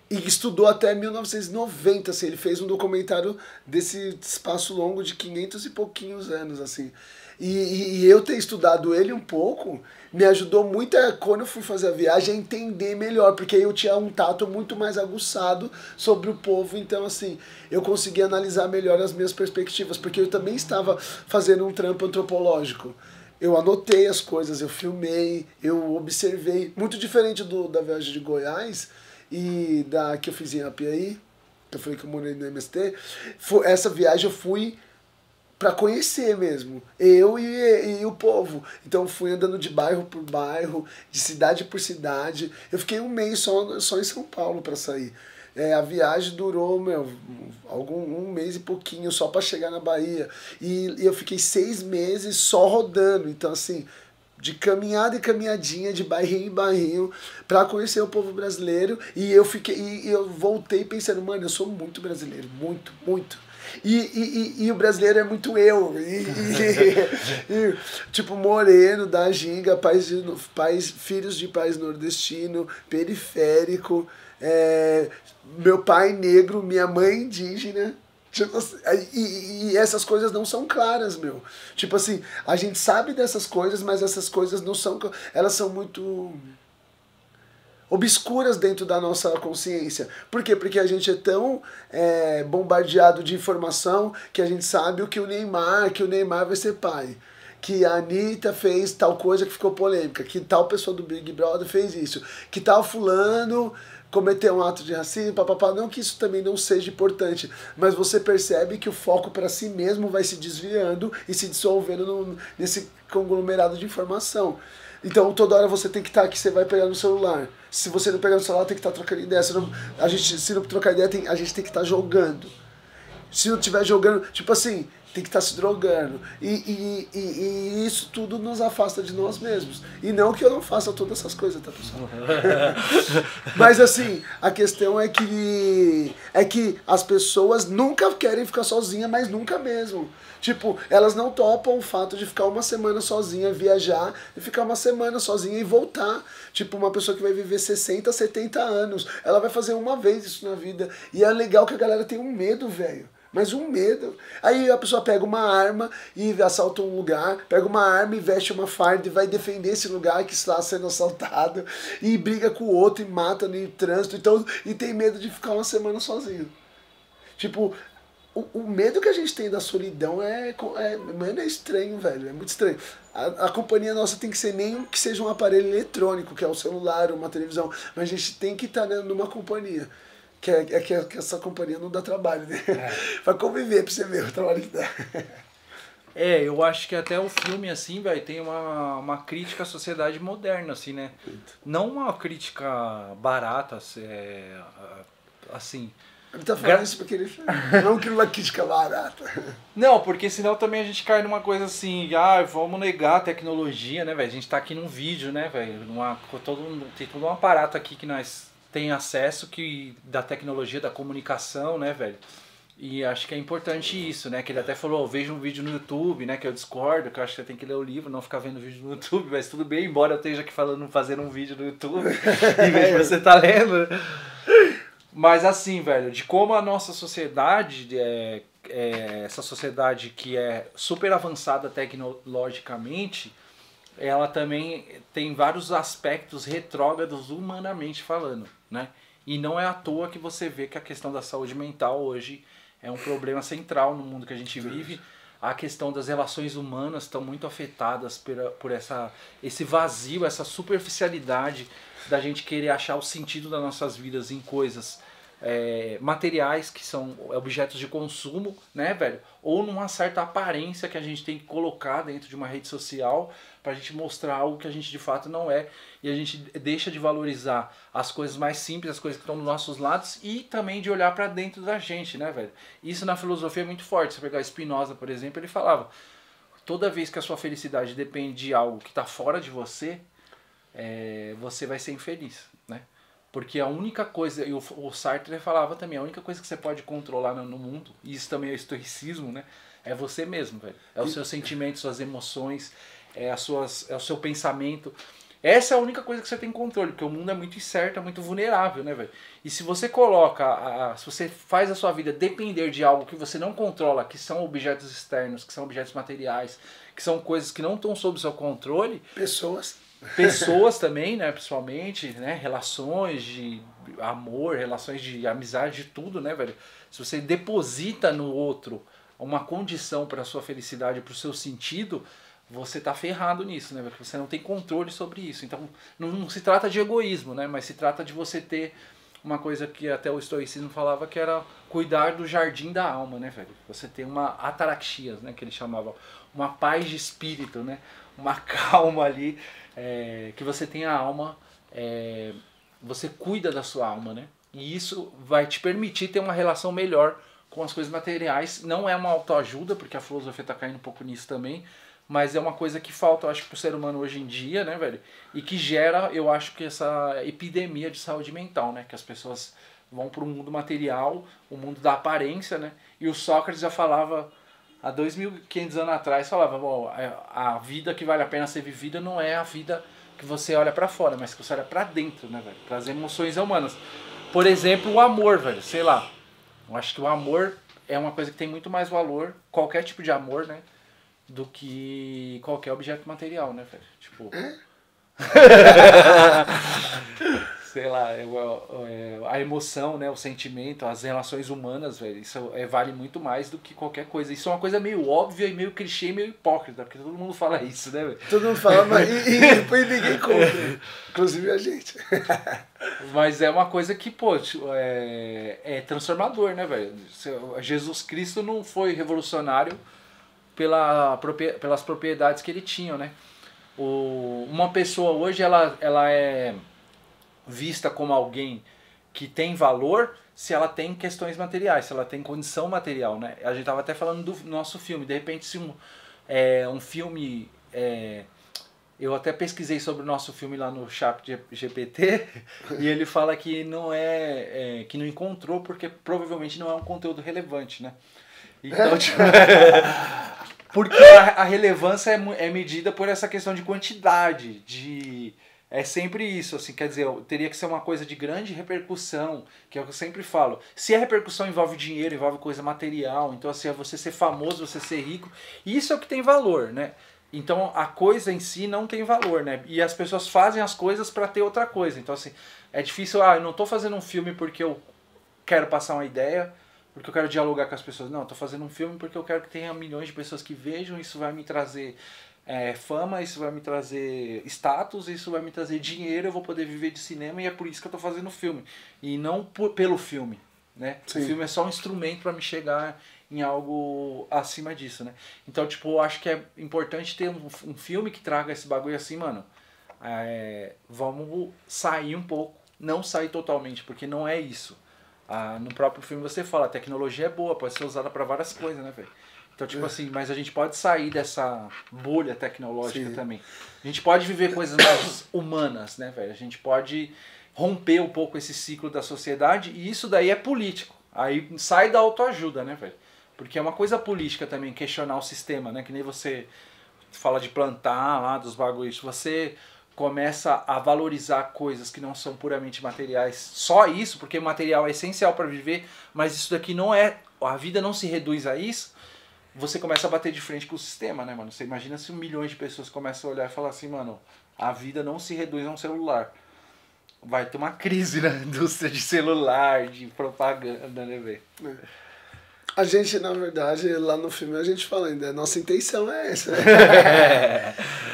B: E estudou até 1990, assim, ele fez um documentário desse espaço longo de 500 e pouquinhos anos, assim. E eu ter estudado ele um pouco me ajudou muito quando eu fui fazer a viagem a entender melhor, porque aí eu tinha um tato muito mais aguçado sobre o povo, então assim, eu consegui analisar melhor as minhas perspectivas, porque eu também estava fazendo um trampo antropológico. Eu anotei as coisas, eu filmei, eu observei, muito diferente da viagem de Goiás e da que eu fiz em Apiaí, que eu falei que eu morei no MST, essa viagem eu fui para conhecer mesmo, eu e o povo. Então fui andando de bairro por bairro, de cidade por cidade. Eu fiquei um mês só em São Paulo para sair. A viagem durou, um mês e pouquinho só para chegar na Bahia. E eu fiquei 6 meses só rodando. Então assim, de caminhada e caminhadinha, de bairrinho em bairrinho, para conhecer o povo brasileiro. E eu voltei pensando, mano, eu sou muito brasileiro, muito, muito. E o brasileiro é muito eu. Tipo, moreno, da ginga, filhos de pais nordestino, periférico, meu pai negro, minha mãe indígena. Tipo assim, e essas coisas não são claras, meu. Tipo assim, a gente sabe dessas coisas, mas essas coisas não são... Elas são muito obscuras dentro da nossa consciência. Por quê? Porque a gente é tão bombardeado de informação que a gente sabe que o Neymar vai ser pai, que a Anitta fez tal coisa que ficou polêmica, que tal pessoa do Big Brother fez isso, que tal fulano cometeu um ato de racismo, papapá. Não que isso também não seja importante, mas você percebe que o foco para si mesmo vai se desviando e se dissolvendo nesse conglomerado de informação. Então toda hora você tem que estar aqui, você vai pegar no celular. Se você não pegar no celular, tem que estar trocando ideia. Se não trocar ideia, a gente tem que estar jogando. Se não estiver jogando, tipo assim, tem que estar se drogando. E isso tudo nos afasta de nós mesmos. E não que eu não faça todas essas coisas, tá, pessoal? Mas assim, a questão é que as pessoas nunca querem ficar sozinhas, mas nunca mesmo. Tipo, elas não topam o fato de ficar uma semana sozinha, viajar, e ficar uma semana sozinha e voltar. Tipo, uma pessoa que vai viver 60, 70 anos, ela vai fazer uma vez isso na vida. E é legal que a galera tem um medo, velho. Mas um medo. Aí a pessoa pega uma arma e assalta um lugar, pega uma arma e veste uma farda e vai defender esse lugar que está sendo assaltado, e briga com o outro e mata no trânsito, então, e tem medo de ficar uma semana sozinho. Tipo, o medo que a gente tem da solidão mano, é estranho, velho, é muito estranho. A companhia nossa tem que ser nem que seja um aparelho eletrônico, que é o celular, uma televisão, mas a gente tem que estar numa companhia. Que essa companhia não dá trabalho, né? Pra conviver, pra você ver o trabalho que dá.
A: Eu acho que até o filme, assim, velho, tem uma crítica à sociedade moderna, assim, né? Não uma crítica barata, assim...
B: Ele tá falando isso porque ele não queria uma crítica barata.
A: Não, porque senão também a gente cai numa coisa assim, vamos negar a tecnologia, né, velho? A gente tá aqui num vídeo, né, velho? Tem todo um aparato aqui que nós tem acesso da tecnologia, da comunicação, né, velho? E acho que é importante isso, né? Que ele até falou, veja um vídeo no YouTube, né? Que eu discordo, que eu acho que você tem que ler o livro, não ficar vendo vídeo no YouTube, mas tudo bem, embora eu esteja aqui fazendo um vídeo no YouTube, em vez de você tá lendo. Mas assim, velho, de como a nossa sociedade, essa sociedade que é super avançada tecnologicamente, ela também tem vários aspectos retrógrados humanamente falando, né? E não é à toa que você vê que a questão da saúde mental hoje é um problema central no mundo que a gente vive. A questão das relações humanas estão muito afetadas por esse vazio, essa superficialidade da gente querer achar o sentido das nossas vidas em coisas materiais, que são objetos de consumo, né, velho? Ou numa certa aparência que a gente tem que colocar dentro de uma rede social pra gente mostrar algo que a gente de fato não é. E a gente deixa de valorizar as coisas mais simples, as coisas que estão dos nossos lados, e também de olhar pra dentro da gente, né, velho? Isso na filosofia é muito forte. Se você pegar Spinoza, por exemplo, ele falava: toda vez que a sua felicidade depende de algo que tá fora de você, você vai ser infeliz, né? Porque a única coisa, e o Sartre falava também, a única coisa que você pode controlar no mundo, e isso também é o estoicismo, né? É você mesmo, velho. É os seus sentimentos, suas emoções, é o seu pensamento. Essa é a única coisa que você tem controle, porque o mundo é muito incerto, é muito vulnerável, né, velho? E se você coloca, se você faz a sua vida depender de algo que você não controla, que são objetos externos, que são objetos materiais, que são coisas que não estão sob o seu controle... Pessoas também, né, pessoalmente, né, relações de amor, relações de amizade, de tudo, né, velho? Se você deposita no outro uma condição para a sua felicidade, para o seu sentido, você tá ferrado nisso, né, velho? Porque você não tem controle sobre isso. Então, não se trata de egoísmo, né, mas se trata de você ter uma coisa que até o estoicismo falava, que era cuidar do jardim da alma, né, velho? Você tem uma ataraxias, né, que ele chamava, uma paz de espírito, né? Uma calma ali, que você tem a alma, você cuida da sua alma, né? E isso vai te permitir ter uma relação melhor com as coisas materiais. Não é uma autoajuda, porque a filosofia tá caindo um pouco nisso também, mas é uma coisa que falta, eu acho, pro ser humano hoje em dia, né, velho? E que gera, eu acho, que essa epidemia de saúde mental, né? Que as pessoas vão pro mundo material, o mundo da aparência, né? E o Sócrates já falava... Há 2.500 anos atrás falava, bom, a vida que vale a pena ser vivida não é a vida que você olha pra fora, mas que você olha pra dentro, né, velho? Pras emoções humanas. Por exemplo, o amor, velho, sei lá. Eu acho que o amor é uma coisa que tem muito mais valor, qualquer tipo de amor, né, do que qualquer objeto material, né, velho? Tipo... sei lá, a emoção, né, o sentimento, as relações humanas, velho, isso vale muito mais do que qualquer coisa. Isso é uma coisa meio óbvia e meio clichê e meio hipócrita, porque todo mundo fala isso, né, velho?
B: Todo mundo fala, mas e depois ninguém conta, inclusive a gente.
A: Mas é uma coisa que, pô, é transformador, né, velho? Jesus Cristo não foi revolucionário pelas propriedades que ele tinha, né? Uma pessoa hoje, ela é vista como alguém que tem valor se ela tem questões materiais, se ela tem condição material, né? A gente tava até falando do nosso filme, de repente se um filme... eu até pesquisei sobre o nosso filme lá no Chat GPT e ele fala que que não encontrou porque provavelmente não é um conteúdo relevante, né? Então, tipo, porque a relevância é medida por essa questão de quantidade, é sempre isso, assim, quer dizer, teria que ser uma coisa de grande repercussão, que é o que eu sempre falo. Se a repercussão envolve dinheiro, envolve coisa material, então assim, é você ser famoso, você ser rico, isso é o que tem valor, né? Então a coisa em si não tem valor, né? E as pessoas fazem as coisas para ter outra coisa. Então assim, é difícil, eu não tô fazendo um filme porque eu quero passar uma ideia, porque eu quero dialogar com as pessoas. Não, eu tô fazendo um filme porque eu quero que tenha milhões de pessoas que vejam, isso vai me trazer... fama, isso vai me trazer status, isso vai me trazer dinheiro, eu vou poder viver de cinema e é por isso que eu tô fazendo o filme. E não pelo filme, né? Sim. O filme é só um instrumento para me chegar em algo acima disso, né? Então, tipo, eu acho que é importante ter um filme que traga esse bagulho assim, mano. Vamos sair um pouco, não sair totalmente, porque não é isso. No próprio filme você fala, a tecnologia é boa, pode ser usada para várias coisas, né, velho? Então, tipo assim, mas a gente pode sair dessa bolha tecnológica. Sim. Também. A gente pode viver coisas mais humanas, né, velho? A gente pode romper um pouco esse ciclo da sociedade e isso daí é político. Aí sai da autoajuda, né, velho? Porque é uma coisa política também, questionar o sistema, né? Que nem você fala de plantar lá, dos bagulhos. Você começa a valorizar coisas que não são puramente materiais. Só isso, porque material é essencial para viver, mas isso daqui não é... A vida não se reduz a isso. Você começa a bater de frente com o sistema, né, mano? Você imagina se milhões de pessoas começam a olhar e falar assim, mano, a vida não se reduz a um celular. vai ter uma crise na indústria de celular, de propaganda, né, velho?
B: A gente, na verdade, lá no filme a gente fala ainda, nossa intenção é essa.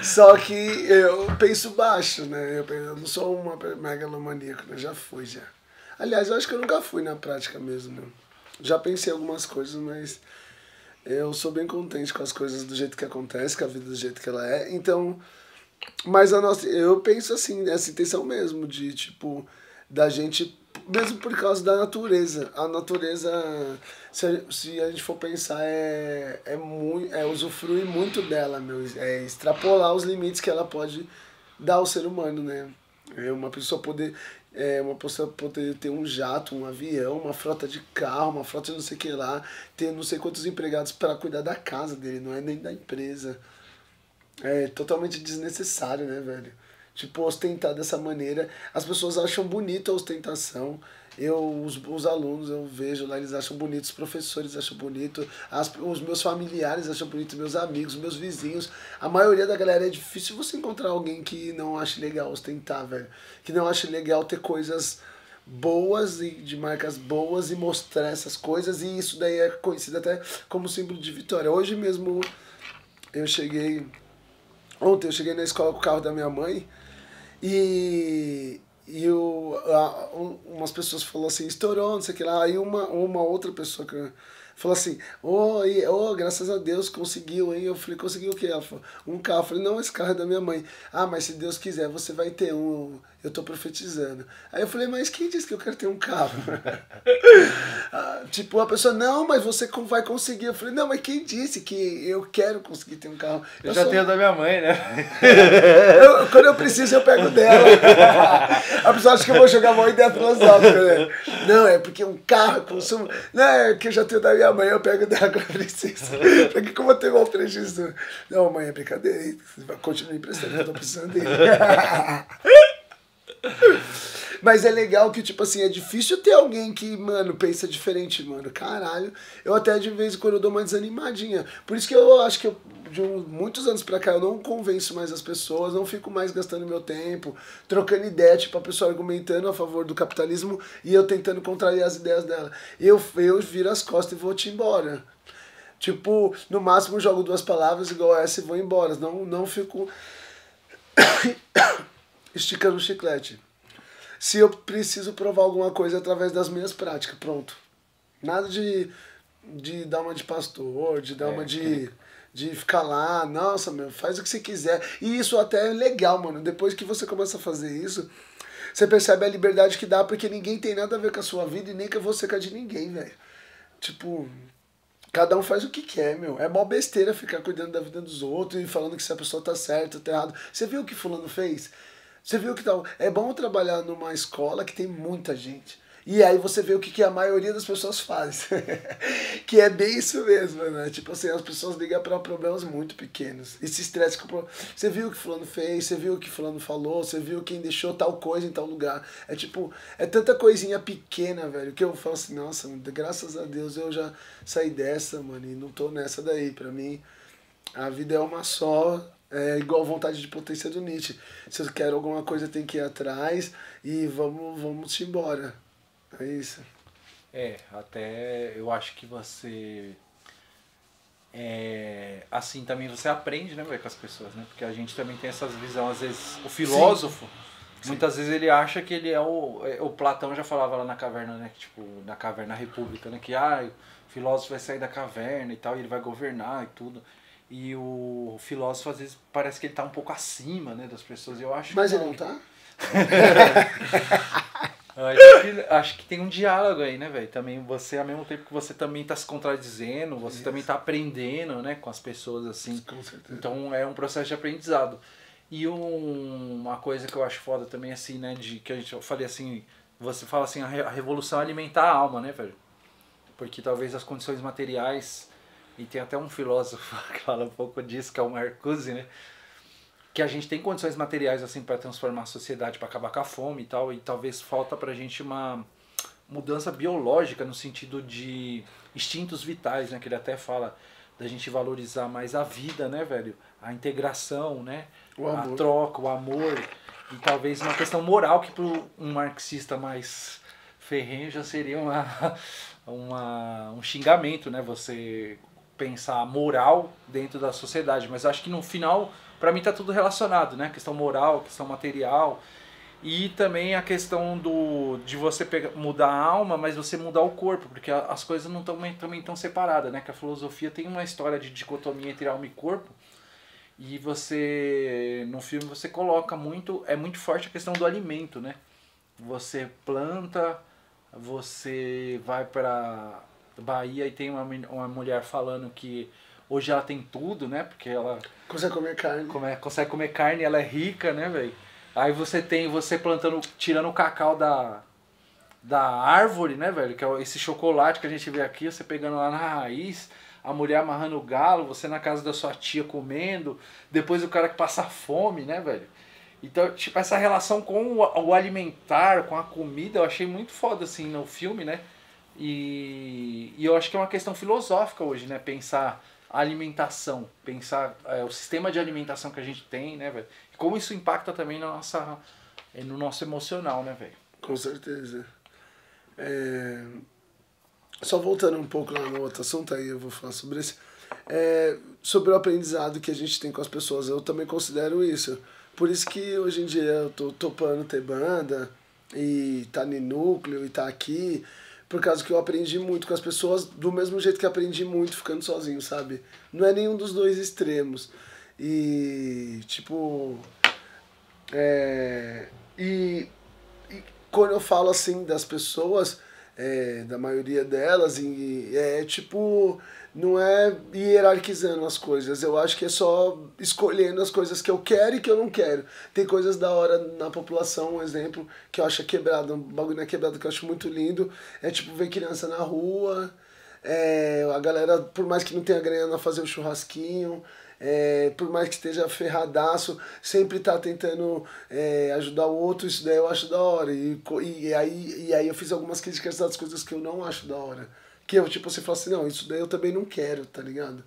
B: Só que eu penso baixo, né? Eu não sou uma megalomaníaco, né? Já fui, já. Aliás, eu acho que eu nunca fui na prática mesmo, né? Já pensei algumas coisas, mas eu sou bem contente com as coisas do jeito que acontece, com a vida do jeito que ela é. Então, mas eu penso assim, essa intenção mesmo, de tipo, da gente, mesmo por causa da natureza. A natureza, se a gente for pensar, é usufruir muito dela, meu, é extrapolar os limites que ela pode dar ao ser humano, né? Uma pessoa poder ter um jato, um avião, uma frota de carro, uma frota de não sei o que lá, ter não sei quantos empregados para cuidar da casa dele, não é nem da empresa. É totalmente desnecessário, né, velho? Tipo, ostentar dessa maneira. As pessoas acham bonita a ostentação. Os alunos, eu vejo lá, eles acham bonito, os professores acham bonito, os meus familiares acham bonito, meus amigos, meus vizinhos. A maioria da galera, é difícil você encontrar alguém que não ache legal ostentar, velho. Que não ache legal ter coisas boas e de marcas boas e mostrar essas coisas. E isso daí é conhecido até como símbolo de vitória. Hoje mesmo ontem eu cheguei na escola com o carro da minha mãe e umas pessoas falaram assim, estourou, não sei o que lá. Aí uma outra pessoa que falou assim, graças a Deus conseguiu, hein? Eu falei, conseguiu o quê? Ela falou, um carro. Eu falei, não, esse carro é da minha mãe. Ah, mas se Deus quiser, você vai ter um. Eu tô profetizando. Aí eu falei, mas quem disse que eu quero ter um carro? Tipo, a pessoa, não, mas você vai conseguir. Eu falei, não, mas quem disse que eu quero conseguir ter um carro?
A: Eu já tenho da minha mãe, né?
B: Quando eu preciso, eu pego dela. A pessoa acha que eu vou jogar uma ideia filosófica, né? Não, é porque um carro consumo. Não, é que eu já tenho da minha mãe, eu pego dela quando eu preciso. Pra que eu vou ter igual prejuízo? Não, mãe, é brincadeira, hein? Continua emprestando, que eu tô precisando dele. Mas é legal que, tipo assim, é difícil ter alguém que, mano, pensa diferente, mano. Caralho. Eu até de vez em quando eu dou uma desanimadinha. Por isso que eu acho que de muitos anos pra cá eu não convenço mais as pessoas, não fico mais gastando meu tempo, trocando ideia, tipo, a pessoa argumentando a favor do capitalismo e eu tentando contrariar as ideias dela. Eu viro as costas e vou-te embora. Tipo, no máximo jogo 2 palavras igual essa e vou embora. Não fico esticando o chiclete. Se eu preciso provar alguma coisa através das minhas práticas, pronto. Nada de dar uma de pastor, de dar uma de ficar lá, nossa, meu, faz o que você quiser. E isso até é legal, mano. Depois que você começa a fazer isso, você percebe a liberdade que dá, porque ninguém tem nada a ver com a sua vida e nem com você com a de ninguém, velho. Tipo, cada um faz o que quer, meu. É mó besteira ficar cuidando da vida dos outros e falando que se a pessoa tá certa ou tá errado. Você viu o que fulano fez? Você viu que tal? É bom trabalhar numa escola que tem muita gente. E aí você vê o que a maioria das pessoas faz. Que é bem isso mesmo, né? Tipo assim, as pessoas ligam para problemas muito pequenos. E se estressam com... Você viu o que fulano fez, você viu o que fulano falou, você viu quem deixou tal coisa em tal lugar. É tipo, é tanta coisinha pequena, velho, que eu falo assim, nossa, graças a Deus eu já saí dessa, mano, e não tô nessa daí. Pra mim, a vida é uma só... É igual vontade de potência do Nietzsche. Se eu quero alguma coisa, tem que ir atrás e vamos embora. É isso.
A: Até eu acho que você... assim também você aprende, né, véio, com as pessoas, né? Porque a gente também tem essas visões, às vezes, o filósofo, sim, muitas vezes ele acha que ele é o Platão já falava lá na caverna, né? Tipo, na caverna República, né? Que o filósofo vai sair da caverna e tal, e ele vai governar e tudo. E o filósofo, às vezes, parece que ele tá um pouco acima, né, das pessoas. Eu acho.
B: Mas ele não tá?
A: Acho que tem um diálogo aí, né, velho? Também você, ao mesmo tempo que você também tá se contradizendo, você também tá aprendendo, né, com as pessoas, assim.
B: Com certeza.
A: Então é um processo de aprendizado. E uma coisa que eu acho foda também, assim, né, que eu falei assim, você fala assim, a revolução é alimentar a alma, né, velho? Porque talvez as condições materiais... E tem até um filósofo que fala um pouco disso, que é o Marcuse, né? Que a gente tem condições materiais assim para transformar a sociedade, para acabar com a fome e tal, e talvez falta pra gente uma mudança biológica no sentido de instintos vitais, né? Que ele até fala da gente valorizar mais a vida, né, velho? A integração, né? A troca, o amor. E talvez uma questão moral que para um marxista mais ferrenho já seria um xingamento, né? Você pensar moral dentro da sociedade. Mas acho que no final, para mim, tá tudo relacionado, né? Questão moral, questão material. E também a questão de você mudar a alma, mas você mudar o corpo, porque as coisas não também estão separadas, né? Que a filosofia tem uma história de dicotomia entre alma e corpo. E você, no filme, você coloca é muito forte a questão do alimento, né? Você planta, você vai para Bahia e tem uma mulher falando que hoje ela tem tudo, né? Porque ela
B: consegue comer carne.
A: Consegue comer carne, ela é rica, né, velho? Aí você plantando, tirando o cacau da árvore, né, velho? Que é esse chocolate que a gente vê aqui, você pegando lá na raiz, a mulher amarrando o galo, você na casa da sua tia comendo, depois o cara que passa fome, né, velho? Então, tipo, essa relação com o alimentar, com a comida, eu achei muito foda, assim, no filme, né? E eu acho que é uma questão filosófica hoje, né? Pensar a alimentação, pensar o sistema de alimentação que a gente tem, né, velho? E como isso impacta também no nosso emocional, né, velho?
B: Com certeza. Só voltando um pouco lá no outro assunto, aí eu vou falar sobre isso. Sobre o aprendizado que a gente tem com as pessoas, eu também considero isso. Por isso que hoje em dia eu tô topando ter banda, e tá no núcleo, e tá aqui, por causa que eu aprendi muito com as pessoas, do mesmo jeito que aprendi muito ficando sozinho, sabe? Não é nenhum dos dois extremos. E, tipo... E quando eu falo assim das pessoas, da maioria delas, tipo, não é hierarquizando as coisas, eu acho que é só escolhendo as coisas que eu quero e que eu não quero. Tem coisas da hora na população, um exemplo, que eu acho quebrado, um bagulho na quebrada que eu acho muito lindo, é tipo ver criança na rua, a galera, por mais que não tenha grana, fazer o churrasquinho, por mais que esteja ferradaço, sempre tá tentando ajudar o outro, isso daí eu acho da hora. E aí eu fiz algumas críticas das coisas que eu não acho da hora. Que eu, tipo, você fala assim, não, isso daí eu também não quero, tá ligado?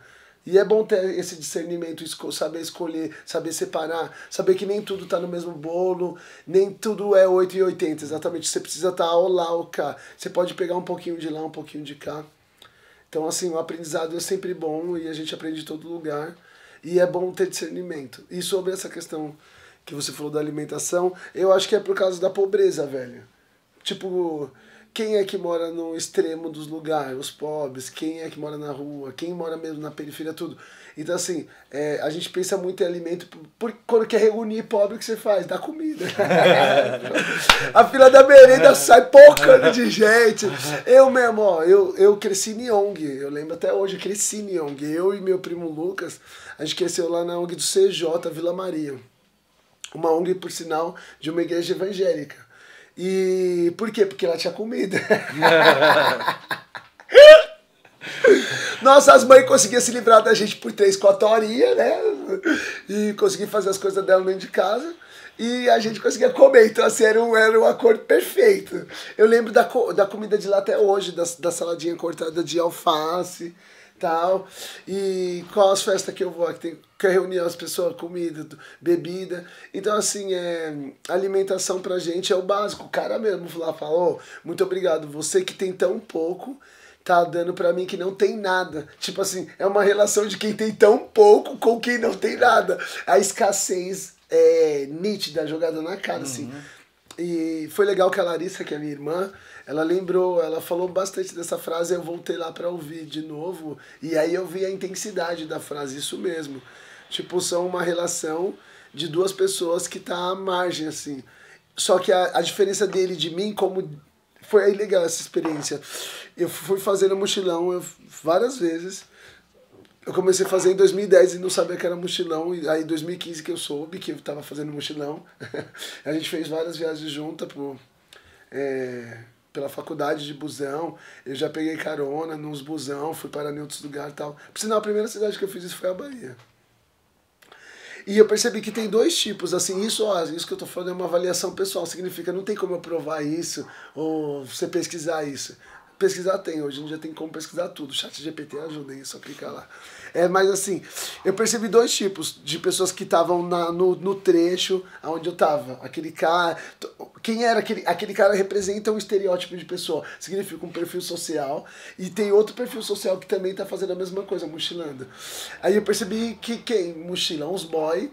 B: E é bom ter esse discernimento, saber escolher, saber separar, saber que nem tudo tá no mesmo bolo, nem tudo é 8 e 80, exatamente. Você precisa estar ou lá ou cá. Você pode pegar um pouquinho de lá, um pouquinho de cá. Então, assim, o aprendizado é sempre bom e a gente aprende em todo lugar. E é bom ter discernimento. E sobre essa questão que você falou da alimentação, eu acho que é por causa da pobreza, velho. Tipo, quem é que mora no extremo dos lugares? Os pobres. Quem é que mora na rua? Quem mora mesmo na periferia, tudo. Então, assim, a gente pensa muito em alimento. Quando quer reunir pobre, o que você faz? Dá comida. A fila da merenda sai pocando de gente. Eu mesmo, ó, eu cresci em ONG. Eu lembro até hoje, eu cresci em ONG. Eu e meu primo Lucas, a gente cresceu lá na ONG do CJ, Vila Maria. Uma ONG, por sinal, de uma igreja evangélica. E por quê? Porque lá tinha comida. Nossa, as mães conseguiam se livrar da gente por 3, 4 horinhas, né? E conseguiam fazer as coisas dela dentro de casa. E a gente conseguia comer. Então, assim, era um acordo perfeito. Eu lembro da comida de lá até hoje, da saladinha cortada de alface, tal. E qual as festas que eu vou, que reunir as pessoas, comida, bebida. Então, assim, alimentação pra gente é o básico. O cara mesmo lá falou, muito obrigado, você que tem tão pouco, tá dando pra mim que não tem nada. Tipo assim, é uma relação de quem tem tão pouco com quem não tem nada. A escassez é nítida, jogada na cara, assim. E foi legal que a Larissa, que é minha irmã, ela lembrou, ela falou bastante dessa frase, eu voltei lá pra ouvir de novo, e aí eu vi a intensidade da frase, isso mesmo. Tipo, são uma relação de duas pessoas que tá à margem, assim. Só que a diferença dele e de mim, como... Foi legal essa experiência. Eu fui fazendo mochilão várias vezes. Eu comecei a fazer em 2010 e não sabia que era mochilão. E aí em 2015 que eu soube que eu estava fazendo mochilão. A gente fez várias viagens juntas pela faculdade de busão. Eu já peguei carona nos busão, fui parar em outros lugares e tal. Por sinal, a primeira cidade que eu fiz isso foi a Bahia. E eu percebi que tem dois tipos, assim, isso que eu tô falando é uma avaliação pessoal, significa, não tem como eu provar isso, ou você pesquisar isso. pesquisar tem, hoje em dia tem como pesquisar tudo. Chat GPT ajuda, hein? É só clicar lá. Mas assim, eu percebi 2 tipos de pessoas que estavam no trecho onde eu tava. Aquele cara. Quem era aquele cara representa um estereótipo de pessoa, significa um perfil social. E tem outro perfil social que também tá fazendo a mesma coisa, mochilando. Aí eu percebi que quem mochila? Uns boy.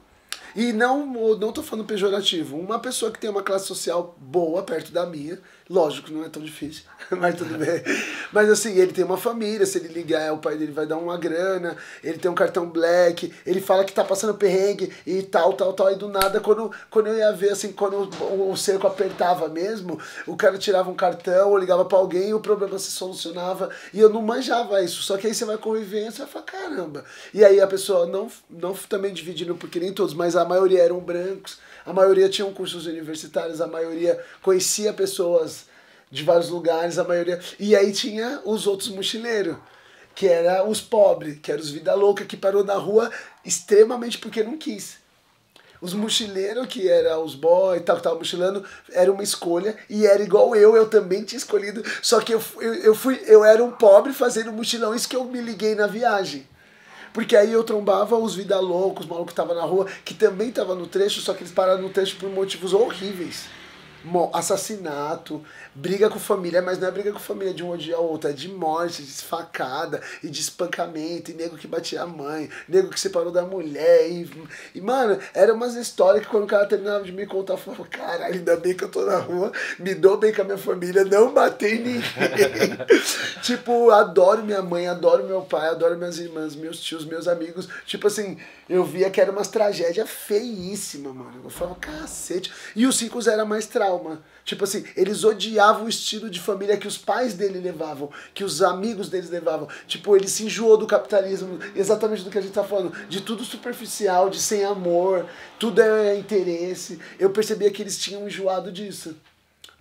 B: E não tô falando pejorativo. Uma pessoa que tem uma classe social boa, perto da minha, lógico, não é tão difícil, mas tudo bem. Mas assim, ele tem uma família, se ele ligar, o pai dele vai dar uma grana, ele tem um cartão black, ele fala que tá passando perrengue e tal, e do nada, quando eu ia ver, assim, quando o cerco apertava mesmo, o cara tirava um cartão, ou ligava pra alguém, e o problema se solucionava, e eu não manjava isso, só que aí você vai convivendo, você vai falar, caramba. E aí a pessoa, não também dividindo, porque nem todos, mas a maioria eram brancos, a maioria tinham cursos universitários, a maioria conhecia pessoas de vários lugares, a maioria... E aí tinha os outros mochileiros, que eram os pobres, que eram os vida louca, que parou na rua extremamente porque não quis. Os mochileiros, que eram os boys e tal, que estavam mochilando, era uma escolha, e era igual eu também tinha escolhido, só que eu era um pobre fazendo mochilão, isso que eu me liguei na viagem. Porque aí eu trombava os vida loucos, os malucos que estavam na rua, que também estavam no trecho, só que eles pararam no trecho por motivos horríveis. Assassinato, briga com família, mas não é briga com família de um odiar o outro, é de morte, de facada e de espancamento, e nego que batia a mãe, nego que separou da mulher, e mano, eram umas histórias que quando o cara terminava de me contar, eu falava, caralho, ainda bem que eu tô na rua, me dou bem com a minha família, não matei ninguém. Tipo, adoro minha mãe, adoro meu pai, adoro minhas irmãs, meus tios, meus amigos, tipo assim, eu via que era umas tragédias feíssimas, mano, eu falava, cacete, e os 5 era mais trauma. Tipo assim, eles odiavam o estilo de família que os pais dele levavam, que os amigos deles levavam. Tipo, ele se enjoou do capitalismo, exatamente do que a gente tá falando, de tudo superficial, de sem amor, tudo é interesse. Eu percebia que eles tinham enjoado disso,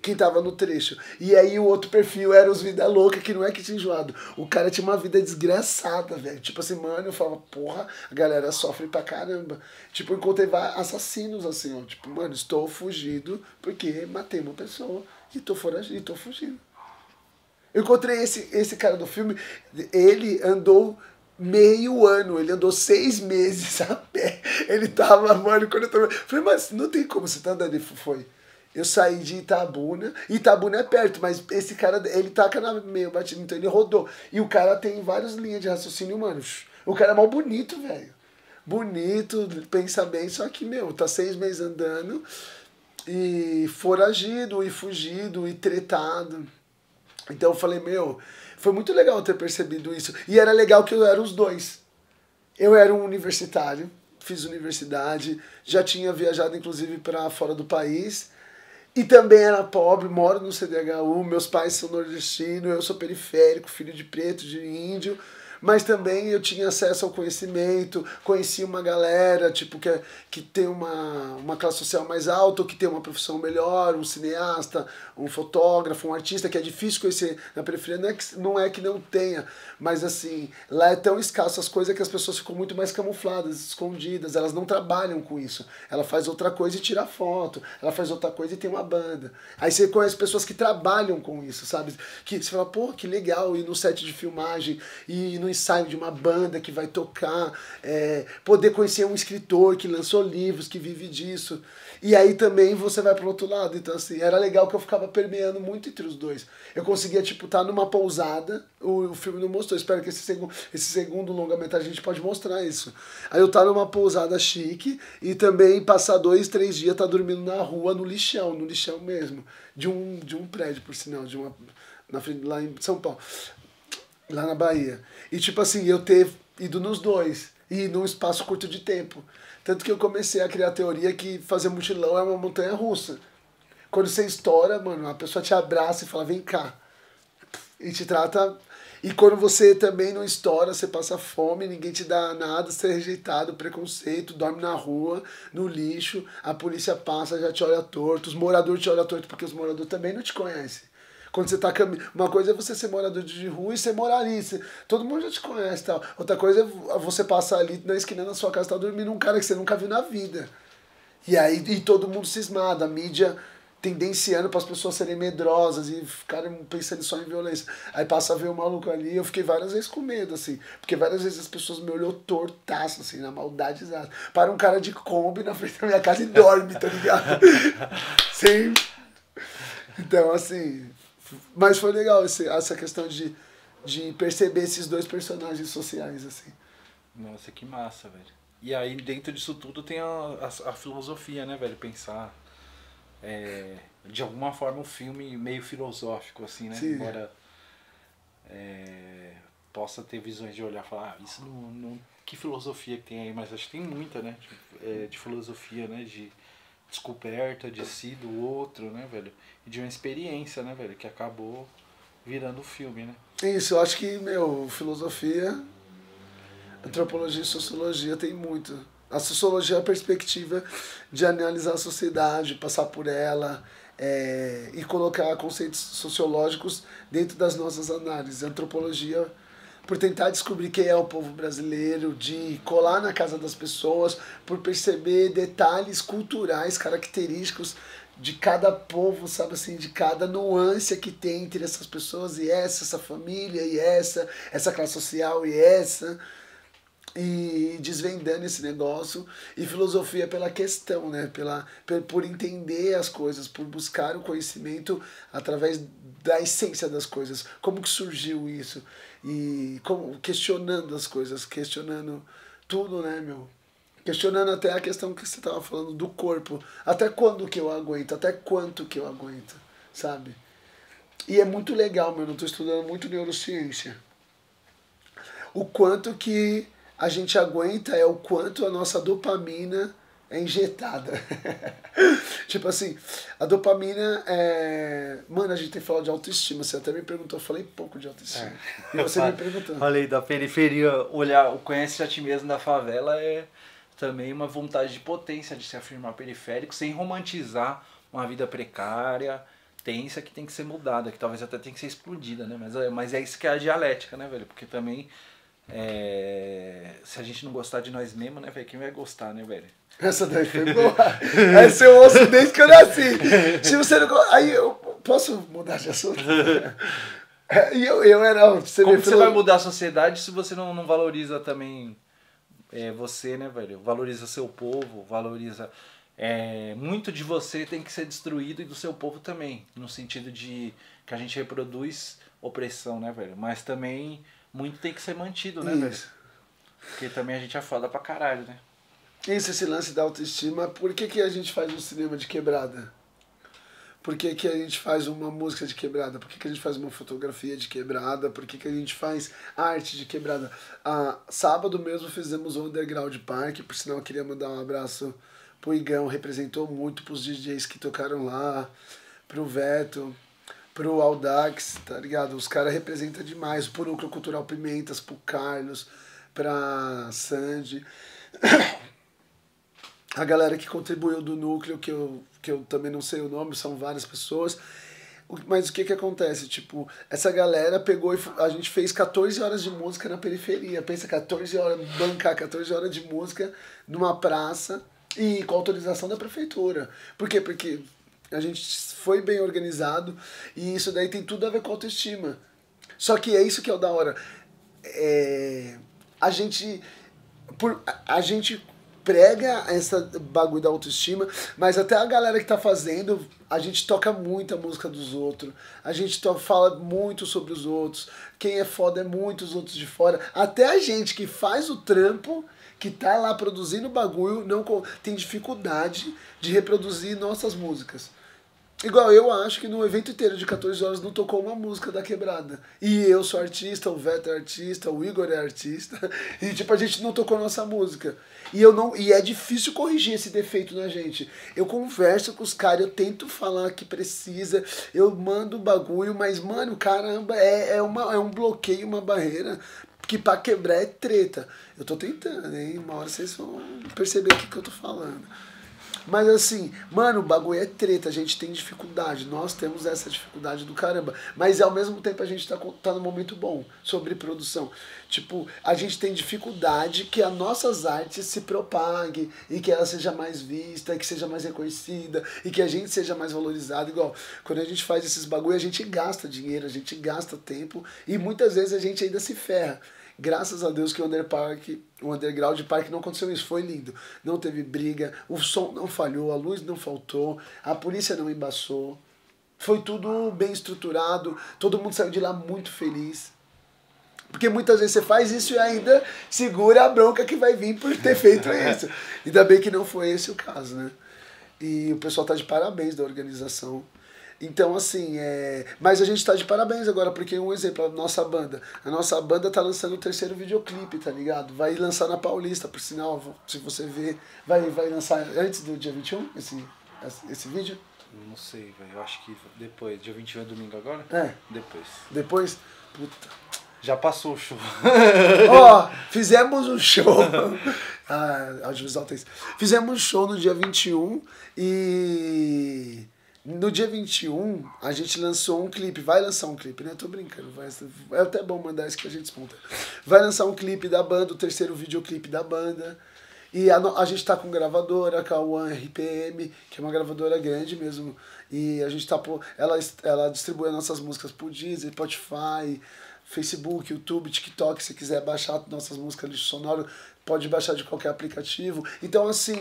B: quem tava no trecho. E aí o outro perfil era os vida louca, que não é que tinha enjoado. O cara tinha uma vida desgraçada, velho. Tipo assim, mano, eu falava, porra, a galera sofre pra caramba. Tipo, eu encontrei assassinos assim, ó. Tipo, mano, estou fugido porque matei uma pessoa e tô foragido, tô fugindo. Eu encontrei esse cara do filme, ele andou meio ano, ele andou 6 meses a pé. Ele tava, mano, quando eu tava... Falei, mas não tem como você tá andando. Ele foi... Eu saí de Itabuna é perto, mas esse cara, ele taca na meio batido, então ele rodou. E o cara tem várias linhas de raciocínio humano. O cara é mal bonito, velho. Bonito, pensa bem, só que, tá 6 meses andando e foragido, e fugido, e tretado. Então eu falei, foi muito legal ter percebido isso. E era legal que eu era os dois. Eu era um universitário, fiz universidade, já tinha viajado inclusive para fora do país. E também era pobre, moro no CDHU, meus pais são nordestinos, eu sou periférico, filho de preto, de índio, mas também eu tinha acesso ao conhecimento, conhecia uma galera tipo, que tem uma classe social mais alta, ou que tem uma profissão melhor, um cineasta, um fotógrafo, um artista, que é difícil conhecer na periferia, não é que não tenha, mas assim, lá é tão escasso as coisas que as pessoas ficam muito mais camufladas, escondidas, elas não trabalham com isso, ela faz outra coisa e tira foto, ela faz outra coisa e tem uma banda. Aí você conhece pessoas que trabalham com isso, sabe? Que você fala, pô, que legal ir no set de filmagem, e no ensaio de uma banda que vai tocar, poder conhecer um escritor que lançou livros, que vive disso. E aí também você vai pro outro lado. Então assim, era legal que eu ficava permeando muito entre os dois. Eu conseguia, tipo, estar numa pousada, o filme não mostrou, espero que esse segundo longa-metragem a gente pode mostrar isso. Aí eu tava numa pousada chique e também passar 2, 3 dias tá dormindo na rua, no lixão mesmo, de um prédio, por sinal, na frente, lá em São Paulo, lá na Bahia. E tipo assim, eu ter ido nos dois, e num espaço curto de tempo. Tanto que eu comecei a criar a teoria que fazer mochilão é uma montanha russa. Quando você estoura, mano, a pessoa te abraça e fala, vem cá. E te trata... E quando você também não estoura, você passa fome, ninguém te dá nada, você é rejeitado, preconceito, dorme na rua, no lixo, a polícia passa, já te olha torto, os moradores te olham torto porque os moradores também não te conhecem. Quando você tá caminhando... Uma coisa é você ser morador de rua e você morar ali. Todo mundo já te conhece e tal. Outra coisa é você passar ali na esquina da sua casa e tá dormindo um cara que você nunca viu na vida. E aí todo mundo cismado. A mídia tendenciando para as pessoas serem medrosas e ficarem pensando só em violência. Aí passa a ver o maluco ali, eu fiquei várias vezes com medo, assim, porque várias vezes as pessoas me olhou tortaço, assim, na maldade exata. Para um cara de Kombi na frente da minha casa e dorme, tá ligado? Sem... Então, assim, mas foi legal essa questão de perceber esses dois personagens sociais, assim.
A: Nossa, que massa, velho. E aí dentro disso tudo tem a filosofia, né, velho? Pensar... de alguma forma um filme meio filosófico, assim, né?
B: Sim.
A: Embora possa ter visões de olhar e falar, isso não... Que filosofia que tem aí? Mas acho que tem muita, né? De filosofia, né? De descoberta de si, do outro, né, velho? E de uma experiência, né, velho? Que acabou virando filme, né?
B: Isso, eu acho que, filosofia, antropologia e sociologia tem muito. A sociologia é a perspectiva de analisar a sociedade, passar por ela e colocar conceitos sociológicos dentro das nossas análises. A antropologia, por tentar descobrir quem é o povo brasileiro, de colar na casa das pessoas, por perceber detalhes culturais, característicos de cada povo, sabe assim, de cada nuance que tem entre essas pessoas e essa família e essa classe social e essa... E desvendando esse negócio, e filosofia pela questão, né? Por entender as coisas, por buscar o conhecimento através da essência das coisas. Como que surgiu isso? E questionando as coisas, questionando tudo, né, meu? Questionando até a questão que você estava falando do corpo. Até quando que eu aguento? Até quanto que eu aguento? Sabe? E é muito legal, meu. Eu estou estudando muito neurociência. O quanto que a gente aguenta é o quanto a nossa dopamina é injetada. Tipo assim, a dopamina é... Mano, a gente tem que falar de autoestima. Você até me perguntou, eu falei pouco de autoestima. E você me perguntou.
A: Falei da periferia, olhar o conhece a ti mesmo da favela é também uma vontade de potência de se afirmar periférico, sem romantizar uma vida precária, tensa, que tem que ser mudada, que talvez até tem que ser explodida, né? Mas é isso que é a dialética, né, velho? Porque também... se a gente não gostar de nós mesmos, né, velho? Quem vai gostar, né, velho?
B: Essa daí foi boa. Essa eu ouço desde que eu nasci. Se você não... Aí eu posso mudar de assunto? E eu era...
A: Como você vai mudar a sociedade se você não valoriza também você, né, velho? Valoriza seu povo, valoriza... muito de você tem que ser destruído e do seu povo também. No sentido de que a gente reproduz opressão, né, velho? Mas também... Muito tem que ser mantido, né, velho? Porque também a gente é foda pra caralho, né?
B: Isso, esse lance da autoestima. Por que a gente faz um cinema de quebrada? Por que a gente faz uma música de quebrada? Por que a gente faz uma fotografia de quebrada? Por que a gente faz arte de quebrada? Sábado mesmo fizemos o Underground Park. Por sinal, eu queria mandar um abraço pro Igão. Representou muito pros DJs que tocaram lá. Pro Veto. Pro Audax, tá ligado? Os caras representam demais. Pro Núcleo Cultural Pimentas, pro Carlos, pra Sandy. A galera que contribuiu do Núcleo, que eu também não sei o nome, são várias pessoas. Mas o que acontece? Tipo, essa galera pegou e a gente fez 14 horas de música na periferia. Pensa, 14 horas, bancar 14 horas de música numa praça e com autorização da prefeitura. Por quê? Porque... a gente foi bem organizado e isso daí tem tudo a ver com autoestima. Só que é isso que é o da hora. A gente prega essa bagulho da autoestima, mas até a galera que tá fazendo, a gente toca muito a música dos outros, a gente fala muito sobre os outros, quem é foda é muito os outros de fora. Até a gente que faz o trampo, que tá lá produzindo bagulho, não tem dificuldade de reproduzir nossas músicas. Igual, eu acho que no evento inteiro de 14 horas não tocou uma música da quebrada. E eu sou artista, o Veto é artista, o Igor é artista. E tipo, a gente não tocou nossa música. E é difícil corrigir esse defeito na gente. Eu converso com os caras, eu tento falar que precisa, eu mando o bagulho, mas, mano, caramba, é um bloqueio, uma barreira que pra quebrar é treta. Eu tô tentando, hein? Uma hora vocês vão perceber o que eu tô falando. Mas assim, mano, o bagulho é treta, a gente tem dificuldade, nós temos essa dificuldade do caramba. Mas ao mesmo tempo a gente tá num momento bom sobre produção. Tipo, a gente tem dificuldade que as nossas artes se propaguem e que ela seja mais vista, que seja mais reconhecida e que a gente seja mais valorizado. Igual, quando a gente faz esses bagulho, a gente gasta dinheiro, a gente gasta tempo e muitas vezes a gente ainda se ferra. Graças a Deus que o Underground Park não aconteceu isso, foi lindo. Não teve briga, o som não falhou, a luz não faltou, a polícia não embaçou. Foi tudo bem estruturado, todo mundo saiu de lá muito feliz. Porque muitas vezes você faz isso e ainda segura a bronca que vai vir por ter feito isso. Ainda bem que não foi esse o caso, né? E o pessoal tá de parabéns da organização. Então, assim, mas a gente tá de parabéns agora, porque um exemplo, a nossa banda tá lançando o 3º videoclipe, tá ligado? Vai lançar na Paulista, por sinal, se você ver, vai lançar antes do dia 21, esse vídeo?
A: Não sei, velho, eu acho que depois, dia 21 é domingo agora?
B: Depois? Puta.
A: Já passou o show.
B: Ó, fizemos um show. Audiovisual tem isso. Fizemos um show no dia 21 e... No dia 21, a gente lançou um clipe, vai lançar um clipe, né? Tô brincando, é até bom mandar isso que a gente desmonta. Vai lançar um clipe da banda, o 3º videoclipe da banda. E a gente tá com gravadora, com a One RPM, que é uma gravadora grande mesmo. E a gente tá ela distribui as nossas músicas por Deezer, Spotify, Facebook, YouTube, TikTok. Se quiser baixar nossas músicas lixo sonoro, pode baixar de qualquer aplicativo. Então, assim,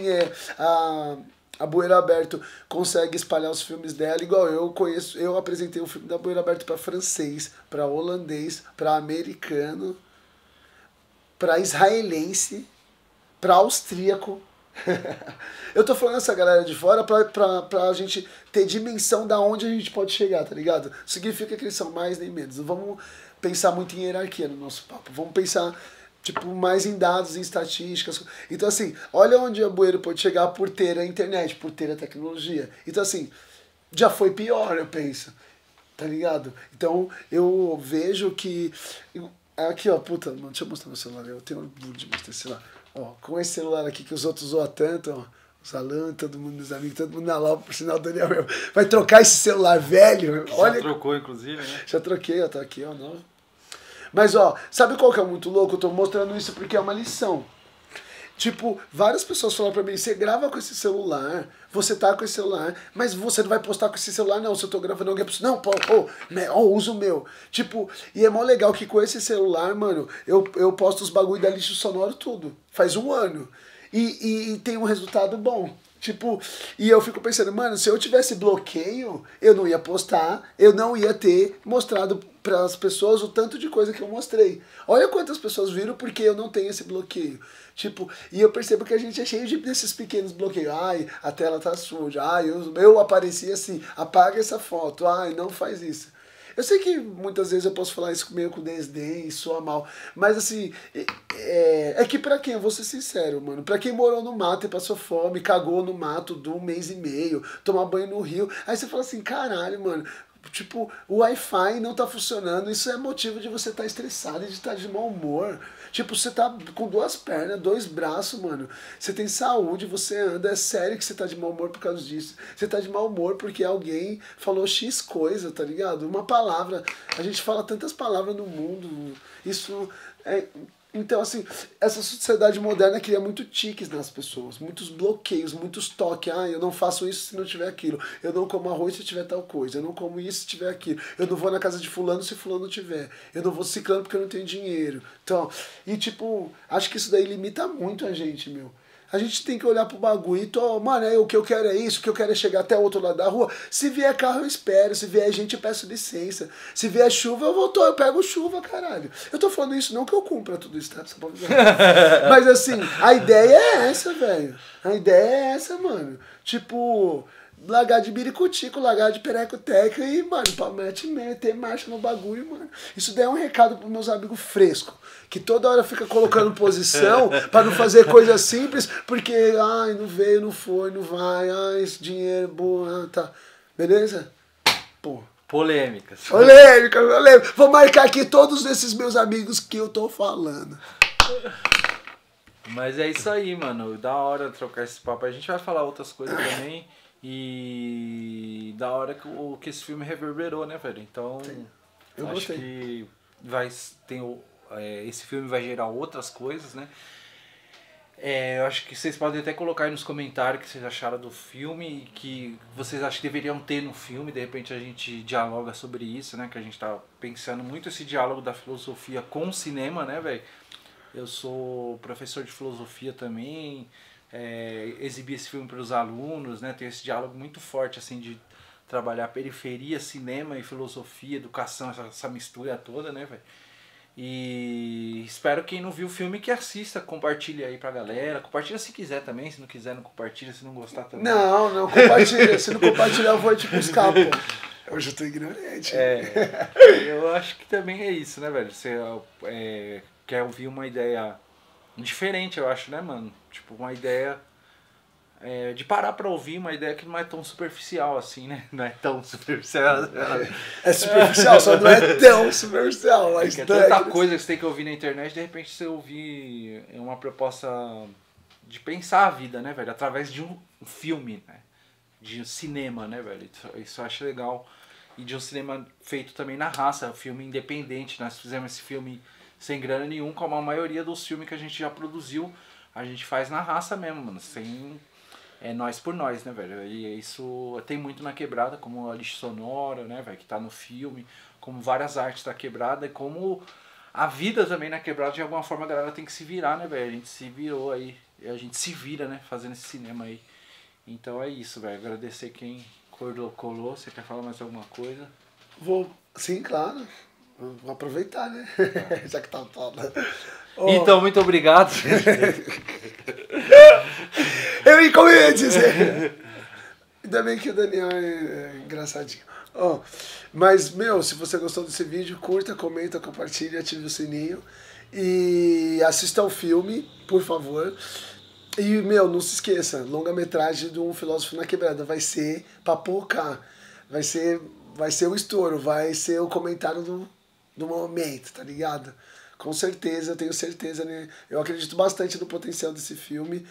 B: a Bueiro Aberto consegue espalhar os filmes dela, igual eu apresentei o filme da Bueiro Aberto para francês, para holandês, para americano, para israelense, para austríaco. Eu tô falando essa galera de fora pra gente ter dimensão da onde a gente pode chegar, tá ligado? Significa que eles são mais nem menos. Não vamos pensar muito em hierarquia no nosso papo, vamos pensar tipo, mais em dados, em estatísticas. Então, assim, olha onde a Bueiro pode chegar por ter a internet, por ter a tecnologia. Então, assim, já foi pior, eu penso. Tá ligado? Então, eu vejo que... Aqui, ó, puta, mano, deixa eu mostrar meu celular. Eu tenho orgulho de mostrar esse celular. Ó, com esse celular aqui que os outros zoam tanto, ó. Os Alan, todo mundo, meus amigos, todo mundo na loja, por sinal, o Daniel mesmo. Vai trocar esse celular velho. Olha,
A: já trocou, inclusive, né?
B: Já troquei, ó, tá aqui, ó, novo. Mas, ó, sabe qual que é muito louco? Eu tô mostrando isso porque é uma lição. Tipo, várias pessoas falam pra mim, você grava com esse celular, você tá com esse celular, mas você não vai postar com esse celular, não. Se eu tô gravando alguém, não, pô, uso o meu. Tipo, e é mó legal que com esse celular, mano, eu posto os bagulho da lixo sonoro tudo. Faz 1 ano. E tem um resultado bom. Tipo, e eu fico pensando, mano, se eu tivesse bloqueio, eu não ia postar, eu não ia ter mostrado para as pessoas o tanto de coisa que eu mostrei. Olha quantas pessoas viram porque eu não tenho esse bloqueio. Tipo, e eu percebo que a gente é cheio desses pequenos bloqueios. Ai, a tela tá suja. Ai, eu apareci assim. Apaga essa foto. Ai, não faz isso. Eu sei que muitas vezes eu posso falar isso meio com desdém, soa mal, mas assim, é que pra quem, eu vou ser sincero, mano, pra quem morou no mato e passou fome, cagou no mato de 1 mês e meio, tomar banho no rio, aí você fala assim, caralho, mano, tipo, o Wi-Fi não tá funcionando, isso é motivo de você estar estressado e de estar de mau humor. Tipo, você tá com 2 pernas, 2 braços, mano. Você tem saúde, você anda. É sério que você tá de mau humor por causa disso. Você tá de mau humor porque alguém falou X coisa, tá ligado? Uma palavra. A gente fala tantas palavras no mundo. Isso é... Então, assim, essa sociedade moderna cria muito tiques nas pessoas, muitos bloqueios, muitos toques. Ah, eu não faço isso se não tiver aquilo. Eu não como arroz se tiver tal coisa. Eu não como isso se tiver aquilo. Eu não vou na casa de fulano se fulano tiver. Eu não vou ciclano porque eu não tenho dinheiro. Então, e tipo, acho que isso daí limita muito a gente, meu. A gente tem que olhar pro bagulho e, mano, o que eu quero é isso, o que eu quero é chegar até o outro lado da rua. Se vier carro, eu espero. Se vier gente, eu peço licença. Se vier chuva, eu pego chuva, caralho. Eu tô falando isso não que eu cumpra tudo isso, tá? Mas assim, a ideia é essa, velho. A ideia é essa, mano. Tipo, largar de biricutico, largar de pereco-teca e, mano, pra meter marcha no bagulho, mano. Isso daí é um recado pros meus amigos frescos. Que toda hora fica colocando posição pra não fazer coisa simples, porque, ai, não veio, não foi, não vai, ai, esse dinheiro, boa, tá. Beleza? Pô.
A: Polêmicas.
B: Polêmica. Vou marcar aqui todos esses meus amigos que eu tô falando.
A: Mas é isso aí, mano. Da hora trocar esse papo. A gente vai falar outras coisas também. E da hora que esse filme reverberou, né, velho? Então,
B: eu
A: acho
B: gostei.
A: que esse filme vai gerar outras coisas, né? Eu acho que vocês podem até colocar aí nos comentários o que vocês acharam do filme e que vocês acham que deveriam ter no filme. De repente a gente dialoga sobre isso, né? Que a gente tá pensando muito esse diálogo da filosofia com o cinema, né, velho? Eu sou professor de filosofia também, exibi esse filme para os alunos, né? Tem esse diálogo muito forte, assim, de trabalhar periferia, cinema e filosofia, educação, essa mistura toda, né, velho? E espero quem não viu o filme que assista, compartilha aí pra galera. Compartilha se quiser também, se não quiser não compartilha, se não gostar também.
B: Não, compartilha. Se não compartilhar eu vou te buscar, pô. Eu já tô ignorante.
A: Eu acho que também é isso, né, velho? Você quer ouvir uma ideia diferente, eu acho, né, mano? Tipo, uma ideia de parar pra ouvir uma ideia que não é tão superficial assim, né? Não é tão superficial.
B: É superficial, só não é tão superficial. Mas
A: É tanta coisa que você tem que ouvir na internet, de repente você ouvir uma proposta de pensar a vida, né, velho? Através de um filme, né? De um cinema, né, velho? Isso eu acho legal. E de um cinema feito também na raça, um filme independente. Nós fizemos esse filme sem grana nenhum, como a maioria dos filmes que a gente já produziu, a gente faz na raça mesmo, mano. Sem... nós por nós, né, velho? E isso tem muito na Quebrada, como a lixo sonora, né, velho? Que tá no filme, como várias artes da Quebrada, e como a vida também na Quebrada, de alguma forma a galera tem que se virar, né, velho? A gente se virou aí, a gente se vira, né, fazendo esse cinema aí. Então é isso, velho. Agradecer quem colou. Você quer falar mais alguma coisa?
B: Sim, claro. Vou aproveitar, né? Já que tá todo.
A: Então, muito obrigado.
B: Como eu ia dizer. Ainda bem que o Daniel é engraçadinho. Mas, se você gostou desse vídeo, curta, comenta, compartilha, ative o sininho. E assista ao filme, por favor. E, não se esqueça, longa-metragem de um filósofo na Quebrada. Vai ser papocar. Vai ser o estouro, vai ser o comentário do momento, tá ligado? Com certeza, eu tenho certeza, né? Eu acredito bastante no potencial desse filme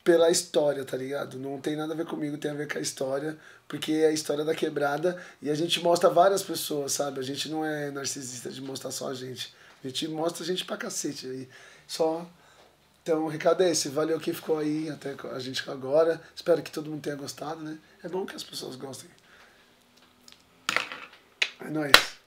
B: pela história, tá ligado? Não tem nada a ver comigo, tem a ver com a história, porque é a história da Quebrada e a gente mostra várias pessoas, sabe? A gente não é narcisista de mostrar só a gente. A gente mostra a gente pra cacete aí. Então, o recado é esse. Valeu quem ficou aí até a gente agora. Espero que todo mundo tenha gostado, né? É bom que as pessoas gostem. É nóis.